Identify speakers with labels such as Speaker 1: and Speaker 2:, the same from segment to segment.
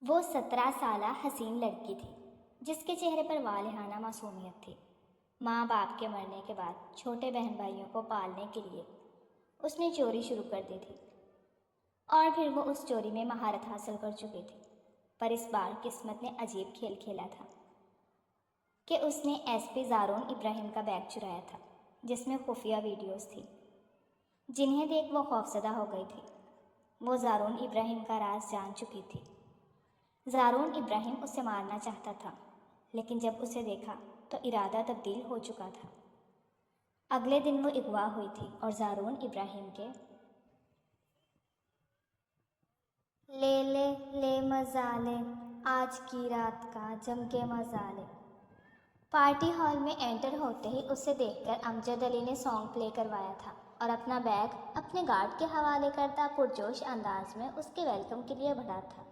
Speaker 1: وہ 17 سالہ حسین لڑکی تھی جس کے چہرے پر والہانہ معصومیت تھی۔ ماں باپ کے مرنے کے بعد چھوٹے بہن بھائیوں کو پالنے کے لیے اس نے چوری شروع کر دی تھی، اور پھر وہ اس چوری میں مہارت حاصل کر چکی تھی۔ پر اس بار قسمت نے عجیب کھیل کھیلا تھا کہ اس نے ایس پی زارون ابراہیم کا بیگ چرایا تھا، جس میں خفیہ ویڈیوز تھی جنہیں دیکھ وہ خوفزدہ ہو گئی تھی۔ وہ زارون ابراہیم کا راز جان چکی تھی۔ زارون ابراہیم اسے مارنا چاہتا تھا، لیکن جب اسے دیکھا تو ارادہ تبدیل ہو چکا تھا۔ اگلے دن وہ اغوا ہوئی تھی اور زارون ابراہیم کے لے لے لے مزہ لے آج کی رات کا جم کے مزہ لے پارٹی ہال میں انٹر ہوتے ہی اسے دیکھ کر امجد علی نے سانگ پلے کروایا تھا اور اپنا بیگ اپنے گارڈ کے حوالے کرتا پرجوش انداز میں اس کے ویلکم کے لیے بڑھا تھا۔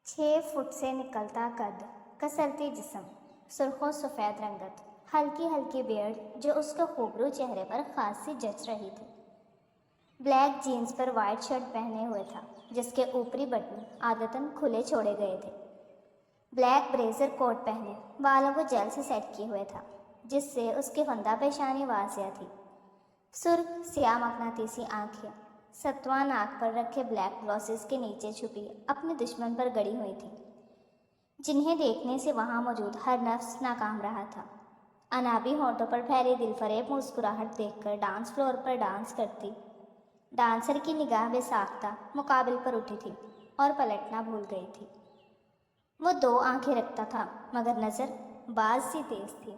Speaker 1: 6 فٹ سے نکلتا قد، کسرتی جسم، سرخ و سفید رنگت، ہلکی ہلکی بیئرڈ جو اس کے خوبرو چہرے پر خاصی جچ رہی تھی۔ بلیک جینز پر وائٹ شرٹ پہنے ہوئے تھا جس کے اوپری بٹن عادتاً کھلے چھوڑے گئے تھے۔ بلیک بریزر کوٹ پہنے بالوں کو جیل سے سیٹ کیے ہوئے تھا جس سے اس کی فندہ پیشانی واضح تھی۔ سرخ سیاہ مقناطیسی آنکھیں 7واں ناک پر رکھے بلیک گلاسز کے نیچے چھپی اپنے دشمن پر گڑی ہوئی تھی، جنہیں دیکھنے سے وہاں موجود ہر نفس ناکام رہا تھا۔ انابی ہونٹوں پر پھیلی دل فریب مسکراہٹ دیکھ کر ڈانس فلور پر ڈانس کرتی ڈانسر کی نگاہ بے ساختہ مقابل پر اٹھی تھی اور پلٹنا بھول گئی تھی۔ وہ 2 آنکھیں رکھتا تھا مگر نظر باز سی تیز تھی۔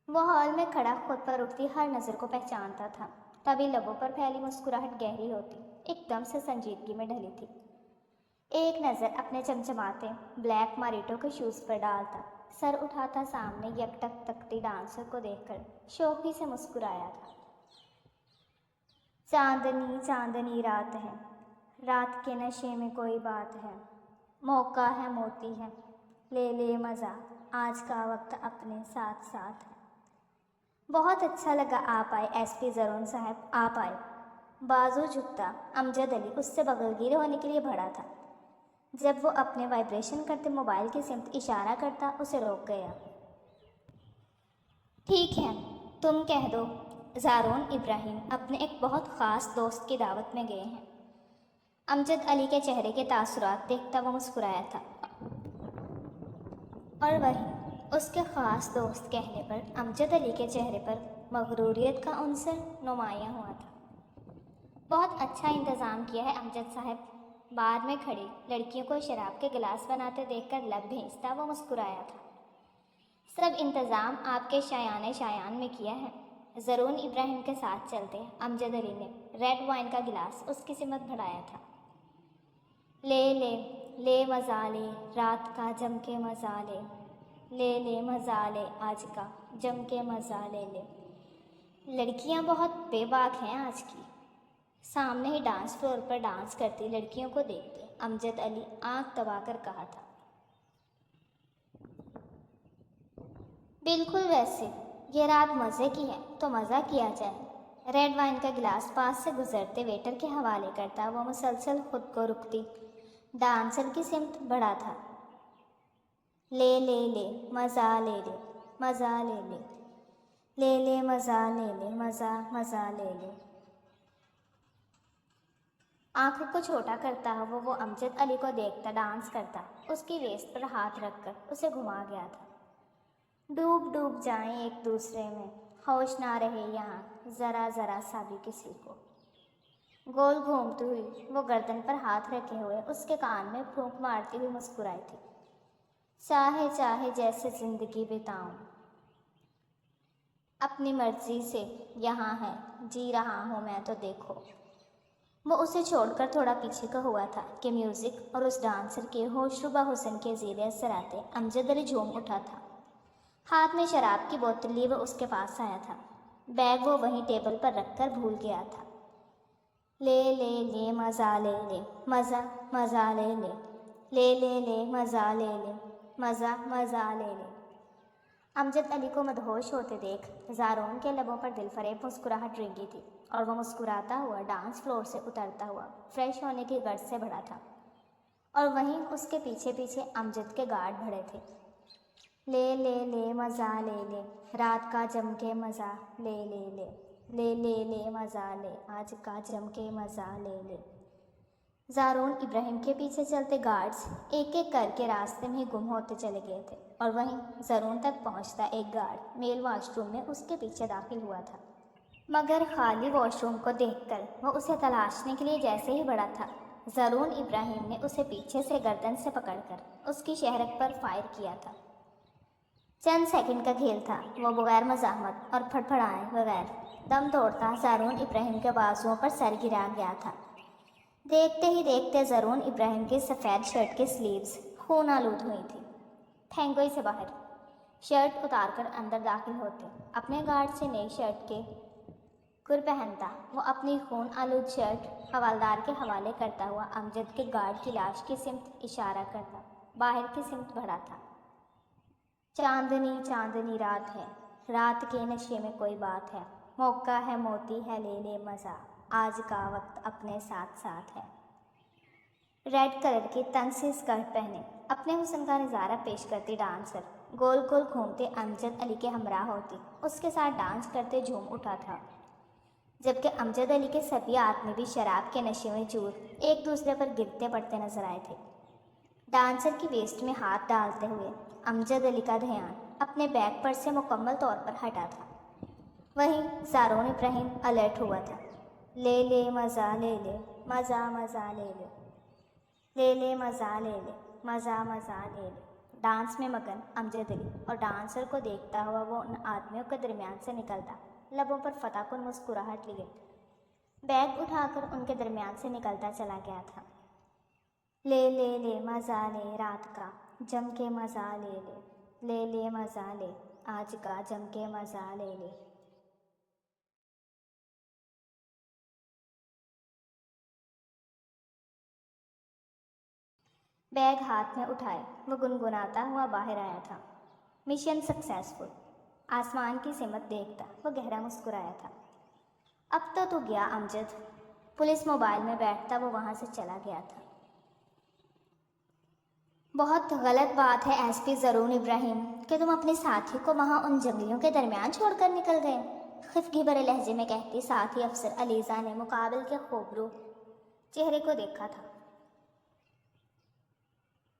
Speaker 1: وہ ہال میں کھڑا خود پر اٹھتی ہر نظر کو پہچانتا تھا، تبھی لبوں پر پھیلی مسکراہٹ گہری ہوتی ایک دم سے سنجیدگی میں ڈھلی تھی۔ ایک نظر اپنے چمچماتے بلیک ماریٹو کے شوز پر ڈالتا، سر اٹھاتا سامنے یک ٹک تکتی ڈانسر کو دیکھ کر شوخی سے مسکرایا تھا۔ چاندنی چاندنی رات ہے، رات کے نشے میں کوئی بات ہے، موقع ہے موتی ہے، لے لے مزہ آج کا وقت اپنے ساتھ ساتھ ہے۔ بہت اچھا لگا آپ آئے ایس پی زارون صاحب، آپ آئے۔ بازو جھکتا امجد علی اس سے بغل گیر ہونے کے لیے بڑھا تھا، جب وہ اپنے وائبریشن کرتے موبائل کی سمت اشارہ کرتا اسے روک گیا۔ ٹھیک ہے، تم کہہ دو۔ زارون ابراہیم اپنے ایک بہت خاص دوست کی دعوت میں گئے ہیں۔ امجد علی کے چہرے کے تاثرات دیکھتا وہ مسکرایا تھا، اور وہیں اس کے خاص دوست کہنے پر امجد علی کے چہرے پر مغروریت کا عنصر نمایاں ہوا تھا۔ بہت اچھا انتظام کیا ہے امجد صاحب۔ بار میں کھڑی لڑکیوں کو شراب کے گلاس بناتے دیکھ کر لب بھینچتا وہ مسکرایا تھا۔ سب انتظام آپ کے شایان میں کیا ہے۔ زارون ابراہیم کے ساتھ چلتے امجد علی نے ریڈ وائن کا گلاس اس کی سمت بڑھایا تھا۔ لے لے لے مزہ لے رات کا جم کے مزہ لے، لے لے مزہ لے آج کا جم کے مزہ لے لے۔ لڑکیاں بہت بے باک ہیں آج کی۔ سامنے ہی ڈانس فلور پر ڈانس کرتی لڑکیوں کو دیکھتے امجد علی آنکھ دبا کر کہا تھا۔ بالکل ویسے یہ رات مزے کی ہے تو مزہ کیا جائے۔ ریڈ وائن کا گلاس پاس سے گزرتے ویٹر کے حوالے کرتا وہ مسلسل خود کو رکتی ڈانسر کی سمت بڑھا تھا۔ لے لے لے مزہ لے لے، مزہ لے لے، لے لے مزہ لے لے، مزہ مزہ لے لے۔ آنکھوں کو چھوٹا کرتا وہ امجد علی کو دیکھتا ڈانس کرتا اس کی ویسٹ پر ہاتھ رکھ کر اسے گھما گیا تھا۔ ڈوب ڈوب جائیں ایک دوسرے میں، ہوش نہ رہے یہاں ذرا ذرا سا بھی کسی کو۔ گول گھومتی ہوئی وہ گردن پر ہاتھ رکھے ہوئے اس کے کان میں پھونک مارتی ہوئی مسکرائی تھی۔ چاہے چاہے جیسے زندگی بتاؤں، اپنی مرضی سے یہاں ہے جی رہا ہوں میں تو دیکھو۔ وہ اسے چھوڑ کر تھوڑا پیچھے کا ہوا تھا کہ میوزک اور اس ڈانسر کے ہوش ربا حسن کے زیر اثر آتے امجد علی جھوم اٹھا تھا۔ ہاتھ میں شراب کی بوتل لیے وہ اس کے پاس آیا تھا۔ بیگ وہ وہیں ٹیبل پر رکھ کر بھول گیا تھا۔ لے لے لے مزہ لے لے، مزہ مزہ لے لے، لے لے لے مزہ لے لے، مزہ مزہ لے لے۔ امجد علی کو مدہوش ہوتے دیکھ زارون کے لبوں پر دل فریب مسکراہٹ رنگی تھی اور وہ مسکراتا ہوا ڈانس فلور سے اترتا ہوا فریش ہونے کی غرض سے بڑھا تھا اور وہیں اس کے پیچھے پیچھے امجد کے گارڈ بھڑے تھے۔ لے لے لے مزہ لے لے، رات کا جم کے مزہ لے لے لے، لے لے لے مزہ لے، آج کا جم کے مزہ لے لے۔ زارون ابراہیم کے پیچھے چلتے گارڈز ایک ایک کر کے راستے میں ہی گم ہوتے چلے گئے تھے، اور وہیں زارون تک پہنچتا ایک گارڈ میل واش روم میں اس کے پیچھے داخل ہوا تھا، مگر خالی واش روم کو دیکھ کر وہ اسے تلاشنے کے لیے جیسے ہی بڑھا تھا، زارون ابراہیم نے اسے پیچھے سے گردن سے پکڑ کر اس کی شہرک پر فائر کیا تھا۔ چند سیکنڈ کا کھیل تھا، وہ بغیر مزاحمت اور پھڑپھڑائے بغیر دم توڑتا زارون ابراہیم کے بازوؤں پر سر گرا گیا تھا۔ دیکھتے ہی دیکھتے زارون ابراہیم کی سفید شرٹ کی سلیوز خون آلود ہوئی تھی۔ پھینگوئی سے باہر شرٹ اتار کر اندر داخل ہوتے، اپنے گارڈ سے نئی شرٹ کے گر پہنتا وہ اپنی خون آلود شرٹ حوالدار کے حوالے کرتا ہوا امجد کے گارڈ کی لاش کی سمت اشارہ کرتا باہر کی سمت بڑھا تھا۔ چاندنی چاندنی رات ہے، رات کے نشے میں کوئی بات ہے، موقع ہے موتی ہے لے لے مزہ، آج کا وقت اپنے ساتھ ساتھ ہے۔ ریڈ کلر کی تنگ سی اسکرٹ پہنے اپنے حسن کا نظارہ پیش کرتی ڈانسر گول گول گھومتے امجد علی کے ہمراہ ہوتی اس کے ساتھ ڈانس کرتے جھوم اٹھا تھا، جبکہ امجد علی کے سبھی آدمی بھی شراب کے نشے میں چور ایک دوسرے پر گرتے پڑتے نظر آئے تھے۔ ڈانسر کی ویسٹ میں ہاتھ ڈالتے ہوئے امجد علی کا دھیان اپنے بیک پر سے مکمل طور پر ہٹا تھا، وہیں زارون ابراہیم الرٹ ہوا تھا۔ لے لے مزہ لے لے، مزہ مزہ لے لے، لے لے مزہ لے لے، مزہ مزہ لے لے۔ ڈانس میں مگن امجد علی اور ڈانسر کو دیکھتا ہوا وہ ان آدمیوں کے درمیان سے نکلتا، لبوں پر فتح کن مسکراہٹ لیے بیگ اٹھا کر ان کے درمیان سے نکلتا چلا گیا تھا۔ لے لے لے مزہ لے، رات کا جم کے مزہ لے لے، لے لے مزہ لے، آج کا جم کے مزہ لے لے۔ بیگ ہاتھ میں اٹھائے وہ گنگناتا ہوا باہر آیا تھا۔ Mission successful. آسمان کی سمت دیکھتا وہ گہرا مسکرایا تھا۔ اب تو گیا امجد۔ پولیس موبائل میں بیٹھتا وہ وہاں سے چلا گیا تھا۔ بہت غلط بات ہے ایس پی زارون ابراہیم کہ تم اپنے ساتھی کو وہاں ان جنگلیوں کے درمیان چھوڑ کر نکل گئے، خفگی بھرے لہجے میں کہتی ساتھی افسر علیزہ نے مقابل کے خوبرو چہرے کو دیکھا تھا۔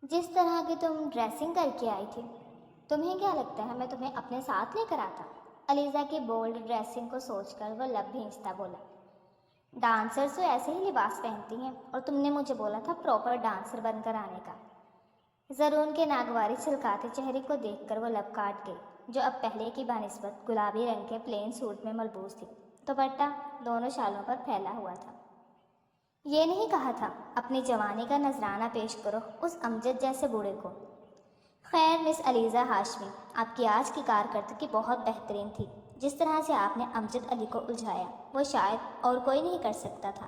Speaker 1: جس طرح کی تم ڈریسنگ کر کے آئی تھی، تمہیں کیا لگتا ہے میں تمہیں اپنے ساتھ لے کر آتا؟ علیزہ کی بولڈ ڈریسنگ کو سوچ کر وہ لب بھینچتا بولا، ڈانسرز تو ایسے ہی لباس پہنتی ہیں، اور تم نے مجھے بولا تھا پراپر ڈانسر بن کر آنے کا۔ زارون کے ناگواری چھلکاتے چہرے کو دیکھ کر وہ لب کاٹ گئی، جو اب پہلے کی بنسبت گلابی رنگ کے پلین سوٹ میں ملبوس تھی، دوپٹہ دونوں شالوں پر پھیلا ہوا تھا۔ یہ نہیں کہا تھا اپنی جوانی کا نذرانہ پیش کرو اس امجد جیسے بوڑھے کو؟ خیر مس علیزہ ہاشمی، آپ کی آج کی کارکردگی بہت بہترین تھی۔ جس طرح سے آپ نے امجد علی کو الجھایا وہ شاید اور کوئی نہیں کر سکتا تھا۔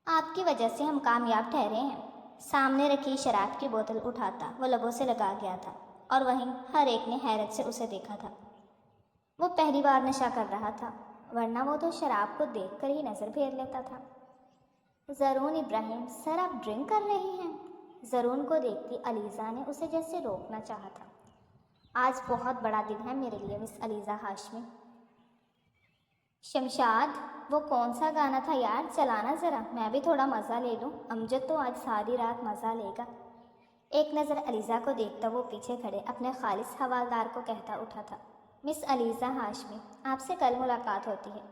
Speaker 1: آپ کی وجہ سے ہم کامیاب ٹھہرے ہیں۔ سامنے رکھی شراب کی بوتل اٹھاتا وہ لبوں سے لگا گیا تھا، اور وہیں ہر ایک نے حیرت سے اسے دیکھا تھا۔ وہ پہلی بار نشہ کر رہا تھا، ورنہ وہ تو شراب کو دیکھ کر ہی نظر پھیر لیتا تھا۔ زارون ابراہیم، سر آپ ڈرنک کر رہی ہیں؟ زارون کو دیکھتی علیزہ نے اسے جیسے روکنا چاہا تھا۔ آج بہت بڑا دن ہے میرے لیے مس علیزہ ہاشمی۔ شمشاد، وہ کون سا گانا تھا یار، چلانا ذرا، میں بھی تھوڑا مزہ لے لوں۔ امجد تو آج ساری رات مزہ لے گا۔ ایک نظر علیزہ کو دیکھتا وہ پیچھے کھڑے اپنے خالص حوالدار کو کہتا اٹھا تھا، مس علیزہ ہاشمی، آپ سے کل ملاقات ہوتی ہے۔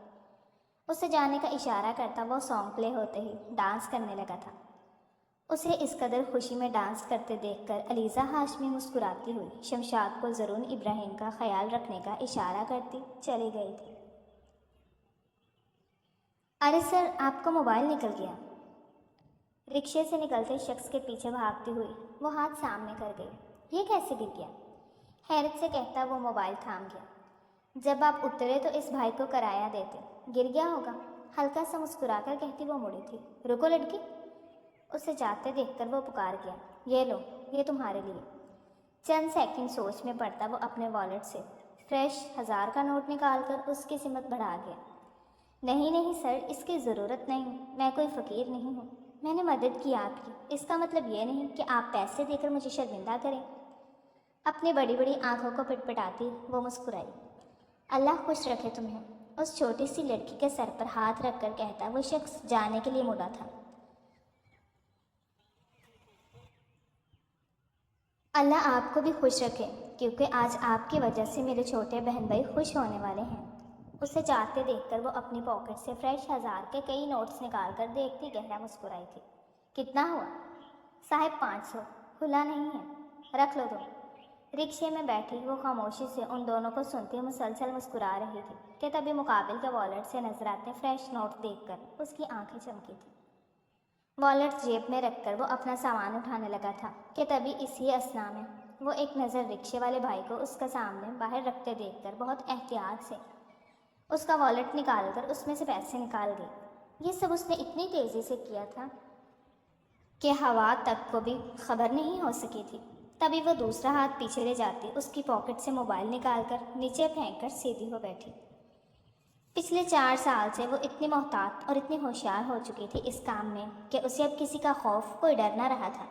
Speaker 1: اسے جانے کا اشارہ کرتا وہ سانگ پلے ہوتے ہی ڈانس کرنے لگا تھا۔ اسے اس قدر خوشی میں ڈانس کرتے دیکھ کر علیزہ ہاشمی مسکراتی ہوئی شمشاد کو زارون ابراہیم کا خیال رکھنے کا اشارہ کرتی چلی گئی تھی۔ ارے سر، آپ کا موبائل نکل گیا۔ رکشے سے نکلتے شخص کے پیچھے بھاگتی ہوئی وہ ہاتھ سامنے کر گئی۔ یہ کیسے گر گیا؟ حیرت سے کہتا وہ موبائل تھام گیا۔ جب آپ اترے تو اس بھائی کو کرایہ دیتے، گر گیا ہوگا، ہلکا سا مسکرا کر کہتی وہ مڑی تھی۔ رکو لڑکی، اسے جاتے دیکھ کر وہ پکار گیا، یہ لو، یہ تمہارے لیے۔ چند سیکنڈ سوچ میں پڑتا وہ اپنے والیٹ سے فریش 1000 کا نوٹ نکال کر اس کی سمت بڑھا گیا۔ نہیں نہیں سر، اس کی ضرورت نہیں، میں کوئی فقیر نہیں ہوں۔ میں نے مدد کی آپ کی، اس کا مطلب یہ نہیں کہ آپ پیسے دے کر مجھے شرمندہ کریں۔ اپنی بڑی بڑی آنکھوں کو پٹپٹاتی وہ مسکرائی۔ اللہ خوش رکھے تمہیں، اس چھوٹی سی لڑکی کے سر پر ہاتھ رکھ کر کہتا وہ شخص جانے کے لیے مڑا تھا۔ اللہ آپ کو بھی خوش رکھے، کیونکہ آج آپ کی وجہ سے میرے چھوٹے بہن بھائی خوش ہونے والے ہیں۔ اسے جاتے دیکھ کر وہ اپنی پاکٹ سے فریش 1000 کے کئی نوٹس نکال کر دیکھتی گہرا مسکرائی تھی۔ کتنا ہوا؟ صاحب 500، کھلا نہیں ہے، رکھ لو تم۔ رکشے میں بیٹھی وہ خاموشی سے ان دونوں کو سنتی مسلسل مسکرا رہی تھی کہ تبھی مقابل کے والٹ سے نظر آتے فریش نوٹ دیکھ کر اس کی آنکھیں چمکی تھیں۔ والٹ جیب میں رکھ کر وہ اپنا سامان اٹھانے لگا تھا کہ تبھی اسی اثنا میں وہ ایک نظر رکشے والے بھائی کو اس کا سامنے باہر رکھتے دیکھ کر بہت احتیاط سے اس کا والٹ نکال کر اس میں سے پیسے نکال گئی۔ یہ سب اس نے اتنی تیزی سے کیا تھا کہ ہوا تک کو بھی خبر نہیں ہو سکی تھی۔ تبھی وہ دوسرا ہاتھ پیچھے لے جاتی اس کی پاکٹ سے موبائل نکال کر نیچے پھینک کر سیدھی ہو بیٹھی۔ پچھلے 4 سال سے وہ اتنی محتاط اور اتنی ہوشیار ہو چکی تھی اس کام میں کہ اسے اب کسی کا خوف کوئی ڈر نہ رہا تھا۔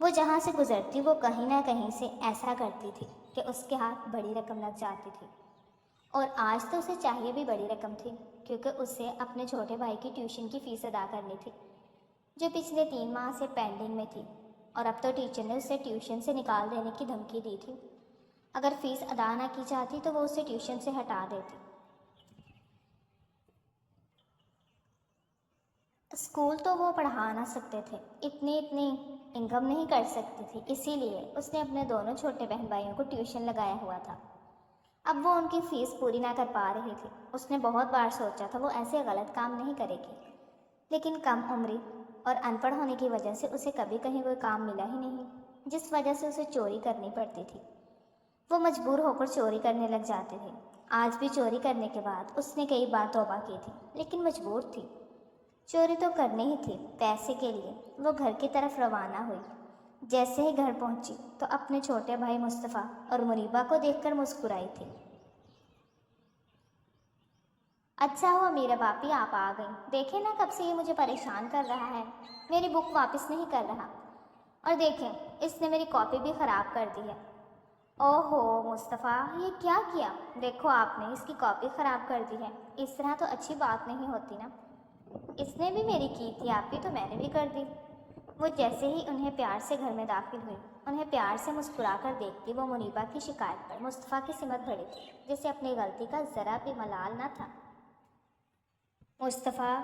Speaker 1: وہ جہاں سے گزرتی وہ کہیں نہ کہیں سے ایسا کرتی تھی کہ اس کے ہاتھ بڑی رقم لگ جاتی تھی، اور آج تو اسے چاہیے بھی بڑی رقم تھی، کیونکہ اسے اپنے چھوٹے بھائی کی ٹیوشن کی فیس ادا کرنی تھی جو پچھلے 3 ماہ سے پینڈنگ میں تھی، اور اب تو ٹیچر نے اسے ٹیوشن سے نکال دینے کی دھمکی دی تھی۔ اگر فیس ادا نہ کی جاتی تو وہ اسے ٹیوشن سے ہٹا دیتی۔ اسکول تو وہ پڑھا نہ سکتے تھے، اتنی انکم نہیں کر سکتی تھی، اسی لیے اس نے اپنے دونوں چھوٹے بہن بھائیوں کو ٹیوشن لگایا ہوا تھا۔ اب وہ ان کی فیس پوری نہ کر پا رہی تھی۔ اس نے بہت بار سوچا تھا وہ ایسے غلط کام نہیں کرے گی، لیکن کم عمری اور ان پڑھ ہونے کی وجہ سے اسے کبھی کہیں کوئی کام ملا ہی نہیں، جس وجہ سے اسے چوری کرنی پڑتی تھی۔ وہ مجبور ہو کر چوری کرنے لگ جاتے تھے۔ آج بھی چوری کرنے کے بعد اس نے کئی بار توبہ کی تھی، لیکن مجبور تھی، چوری تو کرنی ہی تھی پیسے کے لیے۔ وہ گھر کی طرف روانہ ہوئی۔ جیسے ہی گھر پہنچی تو اپنے چھوٹے بھائی مصطفیٰ اور منیبہ کو دیکھ کر مسکرائی تھی۔ اچھا ہوا میرا باپی آپ آ گئیں، دیکھیں نا کب سے یہ مجھے پریشان کر رہا ہے، میری بک واپس نہیں کر رہا، اور دیکھیں اس نے میری کاپی بھی خراب کر دی ہے۔ اوہو مصطفیٰ، یہ کیا کیا؟ دیکھو آپ نے اس کی کاپی خراب کر دی ہے، اس طرح تو اچھی بات نہیں ہوتی نا۔ اس نے بھی میری کی تھی آپی تو میں نے بھی کر دی۔ وہ جیسے ہی انہیں پیار سے گھر میں داخل ہوئی، انہیں پیار سے مسکرا کر دیکھتی وہ منیبہ کی شکایت پر مصطفیٰ کی سمت بڑھی تھی، جسے اپنی غلطی کا ذرا بھی ملال نہ تھا۔ مصطفیٰ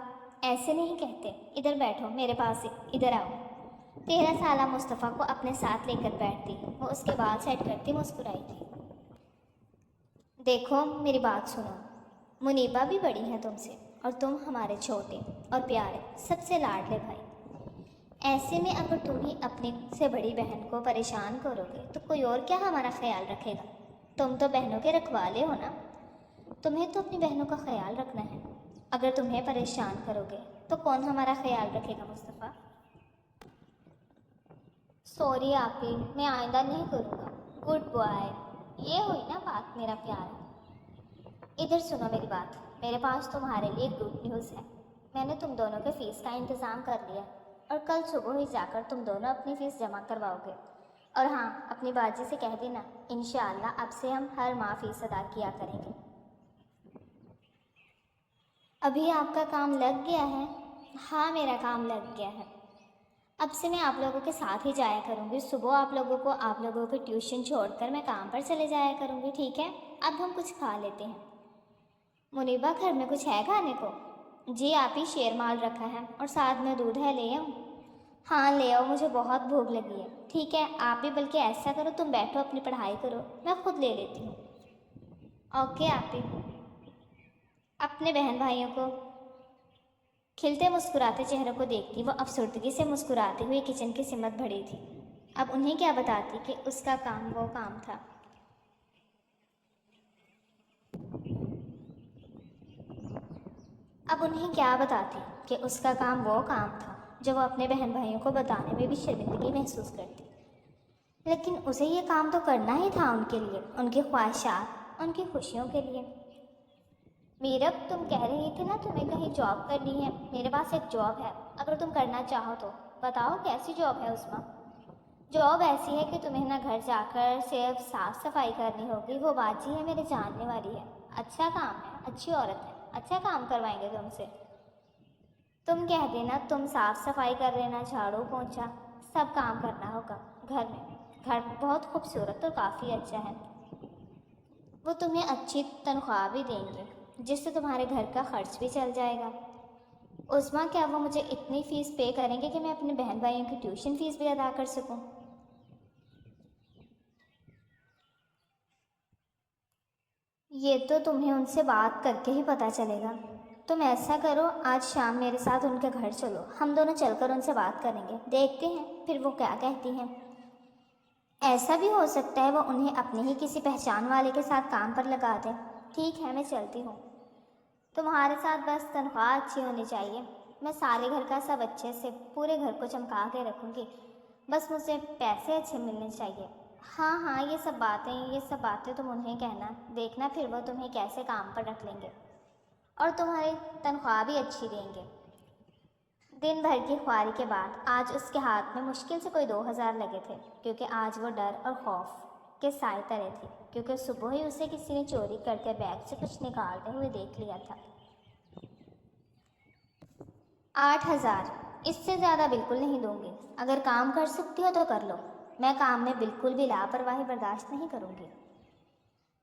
Speaker 1: ایسے نہیں کہتے، ادھر بیٹھو میرے پاس، ادھر آؤ۔ 13 سالہ مصطفیٰ کو اپنے ساتھ لے کر بیٹھتی وہ اس کے بال سیٹ کرتی مسکرائی تھی۔ دیکھو میری بات سنو، منیبہ بھی بڑی ہے تم سے، اور تم ہمارے چھوٹے اور پیارے سب سے لاڈلے بھائی۔ ایسے میں اگر تم ہی اپنی سے بڑی بہن کو پریشان کرو گے تو کوئی اور کیا ہمارا خیال رکھے گا؟ تم تو بہنوں کے رکھوالے ہو نا، تمہیں تو اپنی بہنوں کا خیال رکھنا ہے۔ اگر تمہیں پریشان کرو گے تو کون ہمارا خیال رکھے گا مصطفیٰ؟ سوری آپی، میں آئندہ نہیں کروں گا۔ گڈ بوائے، یہ ہوئی نا بات میرا پیارا۔ ادھر سنو میری بات، میرے پاس تمہارے لیے گڈ نیوز ہے۔ میں نے تم دونوں کے فیس کا انتظام کر لیا، اور کل صبح ہی جا کر تم دونوں اپنی فیس جمع کرواؤ گے۔ اور ہاں، اپنی باجی سے کہہ دینا انشاءاللہ اب سے ہم ہر ماہ فیس ادا کیا کریں گے۔ ابھی آپ کا کام لگ گیا ہے؟ ہاں میرا کام لگ گیا ہے، اب سے میں آپ لوگوں کے ساتھ ہی جایا کروں گی۔ صبح آپ لوگوں کو ٹیوشن چھوڑ کر میں کام پر چلے جایا کروں گی، ٹھیک ہے؟ اب ہم کچھ کھا لیتے ہیں۔ منیبہ گھر میں کچھ ہے کھانے کو؟ جی آپ ہی شیر مال رکھا ہے، اور ساتھ میں دودھ ہے، لے آؤں؟ ہاں لے آؤ، مجھے بہت بھوک لگی ہے۔ ٹھیک ہے آپ بھی، بلکہ ایسا کرو تم بیٹھو اپنی پڑھائی کرو، میں خود لے لیتی ہوں۔ اوکے آپ ہی۔ اپنے بہن بھائیوں کو کھلتے مسکراتے چہروں کو دیکھتی وہ افسردگی سے مسکراتی ہوئی کچن کی سمت بڑھی تھی۔ اب انہیں کیا بتاتی کہ اس کا کام وہ کام تھا۔ جو وہ اپنے بہن بھائیوں کو بتانے میں بھی شرمندگی محسوس کرتی، لیکن اسے یہ کام تو کرنا ہی تھا ان کے لیے، ان کی خواہشات، ان کی خوشیوں کے لیے۔ میرب تم کہہ رہی تھی نا تمہیں کہیں جاب کرنی ہے، میرے پاس ایک جاب ہے، اگر تم کرنا چاہو تو بتاؤ کیسی جاب ہے عظمیٰ؟ جاب ایسی ہے کہ تمہیں نہ گھر جا کر صرف صاف صفائی کرنی ہوگی، وہ باجی ہے میرے جاننے والی ہے، اچھا کام ہے، اچھی عورت ہے، اچھا کام کروائیں گے تم سے۔ تم کہہ دینا تم صاف صفائی کر لینا، جھاڑو پونچھا سب کام کرنا ہوگا گھر میں۔ گھر بہت خوبصورت اور کافی اچھا ہے، وہ تمہیں اچھی تنخواہ بھی دیں گے جس سے تمہارے گھر کا خرچ بھی چل جائے گا۔ عظمیٰ کیا وہ مجھے اتنی فیس پے کریں گے کہ میں اپنے بہن بھائیوں کی ٹیوشن فیس بھی ادا کر سکوں؟ یہ تو تمہیں ان سے بات کر کے ہی پتہ چلے گا۔ تم ایسا کرو، آج شام میرے ساتھ ان کے گھر چلو، ہم دونوں چل کر ان سے بات کریں گے، دیکھتے ہیں پھر وہ کیا کہتی ہیں۔ ایسا بھی ہو سکتا ہے وہ انہیں اپنے ہی کسی پہچان والے کے ساتھ کام پر لگا دیں۔ ٹھیک ہے میں چلتی ہوں، تمہارے ساتھ بس تنخواہ اچھی ہونی چاہیے، میں سارے گھر کا سب اچھے سے پورے گھر کو چمکا کے رکھوں گی، بس مجھے پیسے اچھے ملنے چاہیے۔ ہاں ہاں یہ سب باتیں تم انہیں کہنا، دیکھنا پھر وہ تمہیں کیسے کام پر رکھ لیں گے اور تمہاری تنخواہ بھی اچھی دیں گے۔ دن بھر کی خواری کے بعد آج اس کے ہاتھ میں مشکل سے کوئی 2000 لگے تھے، کیونکہ آج وہ ڈر اور خوف کے سائے تلے تھی، کیونکہ صبح ہی اسے کسی نے چوری کر کے بیگ سے کچھ نکالتے ہوئے دیکھ لیا تھا۔ 8000، اس سے زیادہ بالکل نہیں دوں گی، اگر کام کر سکتی ہو تو کر لو، میں کام میں بالکل بھی لاپرواہی برداشت نہیں کروں گی۔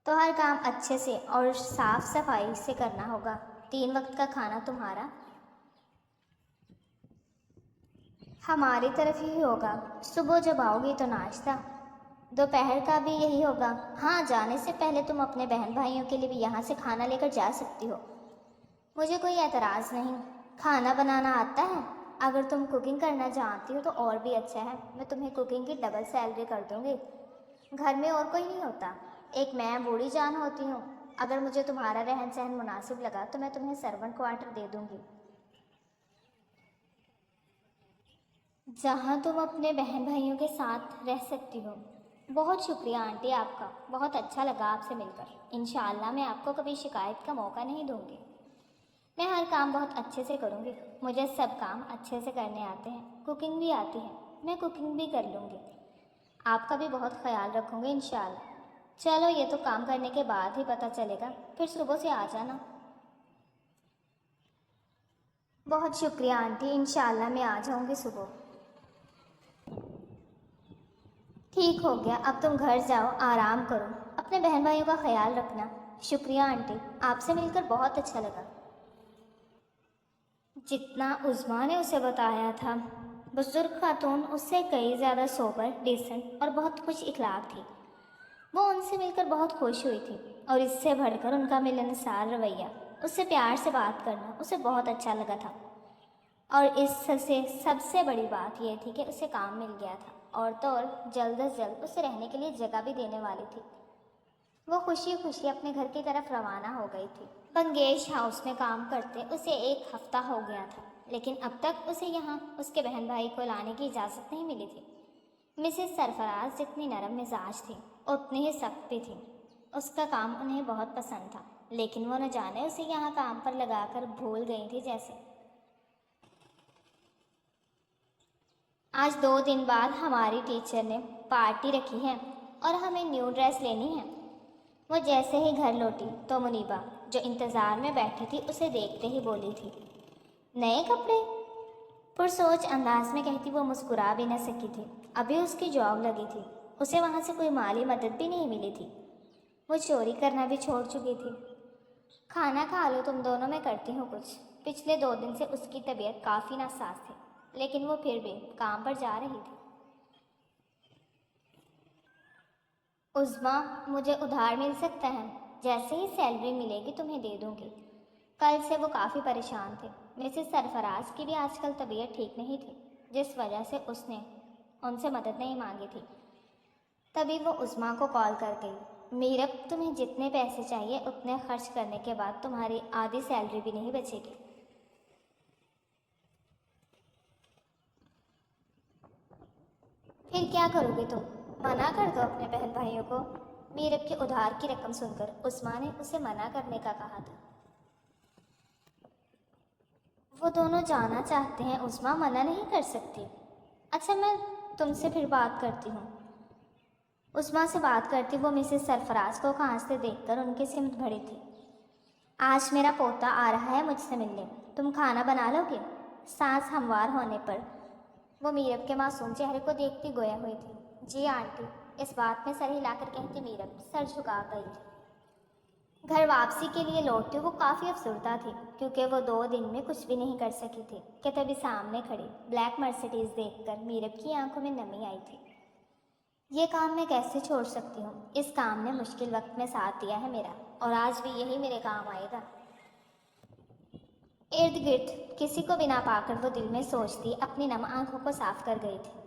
Speaker 1: تو ہر کام اچھے سے اور صاف صفائی سے کرنا ہوگا، 3 وقت کا کھانا تمہارا ہماری طرف ہی ہوگا، صبح جب آؤ گی تو ناشتہ، دوپہر کا بھی یہی ہوگا۔ ہاں جانے سے پہلے تم اپنے بہن بھائیوں کے لیے بھی یہاں سے کھانا لے کر جا سکتی ہو، مجھے کوئی اعتراض نہیں۔ کھانا بنانا آتا ہے؟ اگر تم کوکنگ کرنا جانتی ہو تو اور بھی اچھا ہے، میں تمہیں کوکنگ کی ڈبل سیلری کر دوں گی، گھر میں اور کوئی نہیں ہوتا، ایک میں بوڑھی جان ہوتی ہوں، اگر مجھے تمہارا رہن سہن مناسب لگا تو میں تمہیں سرونٹ کوارٹر دے دوں گی جہاں تم اپنے بہن بھائیوں کے ساتھ رہ سکتی ہو۔ بہت شکریہ آنٹی آپ کا، بہت اچھا لگا آپ سے مل کر، انشاءاللہ میں آپ کو کبھی شکایت کا موقع نہیں دوں گی، میں ہر کام بہت اچھے سے کروں گی، مجھے سب کام اچھے سے کرنے آتے ہیں، کوکنگ بھی آتی ہے، میں کوکنگ بھی کر لوں گی، آپ کا بھی بہت خیال رکھوں گی انشاءاللہ۔ چلو یہ تو کام کرنے کے بعد ہی پتہ چلے گا، پھر صبح سے آ جانا۔ بہت شکریہ آنٹی، انشاءاللہ میں آ جاؤں گی صبح۔ ٹھیک ہو گیا، اب تم گھر جاؤ، آرام کرو، اپنے بہن بھائیوں کا خیال رکھنا۔ شکریہ آنٹی، آپ سے مل کر بہت اچھا لگا۔ جتنا عظمیٰ نے اسے بتایا تھا، بزرگ خاتون اس سے کئی زیادہ سوبر، ڈیسنٹ اور بہت خوش اخلاق تھی، وہ ان سے مل کر بہت خوش ہوئی تھی، اور اس سے بڑھ کر ان کا ملنسار رویہ، اس سے پیار سے بات کرنا اسے بہت اچھا لگا تھا، اور اس سے سب سے بڑی بات یہ تھی کہ اسے کام مل گیا تھا، اور تو اور جلد از جلد اسے رہنے کے لیے جگہ بھی دینے والی تھی۔ وہ خوشی خوشی اپنے گھر کی طرف روانہ ہو گئی تھی۔ بنگیش ہاؤس میں کام کرتے اسے 1 ہفتہ ہو گیا تھا، لیکن اب تک اسے یہاں اس کے بہن بھائی کو لانے کی اجازت نہیں ملی تھی۔ مسز سرفراز جتنی نرم مزاج تھی اتنی ہی سخت بھی تھی، اس کا کام انہیں بہت پسند تھا، لیکن وہ نہ جانے اسے یہاں کام پر لگا کر بھول گئی تھی جیسے۔ آج 2 دن بعد ہماری ٹیچر نے پارٹی رکھی ہے اور ہمیں نیو ڈریس لینی ہے۔ وہ جیسے ہی گھر لوٹی تو منیبا جو انتظار میں بیٹھی تھی اسے دیکھتے ہی بولی تھی، نئے کپڑے؟ پرسوچ انداز میں کہتی وہ مسکرا بھی نہ سکی تھی، ابھی اس کی جاب لگی تھی، اسے وہاں سے کوئی مالی مدد بھی نہیں ملی تھی، وہ چوری کرنا بھی چھوڑ چکی تھی۔ کھانا کھا لو تم دونوں، میں کرتی ہوں کچھ۔ پچھلے 2 دن سے اس کی طبیعت کافی ناساز تھی، لیکن وہ پھر بھی کام پر جا رہی تھی۔ عظمیٰ مجھے ادھار مل سکتا ہے؟ جیسے ہی سیلری ملے گی تمہیں دے دوں گی۔ کل سے وہ کافی پریشان تھے، مسز سرفراز کی بھی آج کل طبیعت ٹھیک نہیں تھی، جس وجہ سے اس نے ان سے مدد نہیں مانگی تھی۔ تبھی وہ عظمیٰ کو کال کر گئی، میرب تمہیں جتنے پیسے چاہیے اتنے خرچ کرنے کے بعد تمہاری آدھی سیلری بھی نہیں بچے گی۔ پھر کیا کرو گے تم؟ منع کر دو اپنے بہن بھائیوں کو۔ میرب کے ادھار کی رقم سن کر عظمیٰ نے اسے منع کرنے کا کہا تھا، وہ دونوں جانا چاہتے ہیں عظمیٰ منع نہیں کر سکتی۔ اچھا میں تم سے پھر بات کرتی ہوں۔ عظمیٰ سے بات کرتی وہ مسز سرفراز کو کھانستے دیکھ کر ان کے سمت بڑھی تھی۔ آج میرا پوتا آ رہا ہے مجھ سے ملنے، تم کھانا بنا لو گے؟ سانس ہموار ہونے پر وہ میرب کے معصوم چہرے کو دیکھتی گویا ہوئی تھی۔ جی آنٹی، اس بات میں سر ہلا کر کہتی میرب سر جھکا گئی تھی۔ گھر واپسی کے لیے لوٹتی وہ کافی افسردہ تھی، کیونکہ وہ 2 دن میں کچھ بھی نہیں کر سکی تھی کہ تبھی سامنے کھڑی بلیک مرسیڈیز دیکھ کر میرب کی آنکھوں میں نمی آئی تھی۔ یہ کام میں کیسے چھوڑ سکتی ہوں؟ اس کام نے مشکل وقت میں ساتھ دیا ہے میرا، اور آج بھی یہی میرے کام آئے گا۔ ارد گرد کسی کو بنا پا کر وہ دل میں سوچتی اپنی نم آنکھوں کو صاف کر گئی تھی۔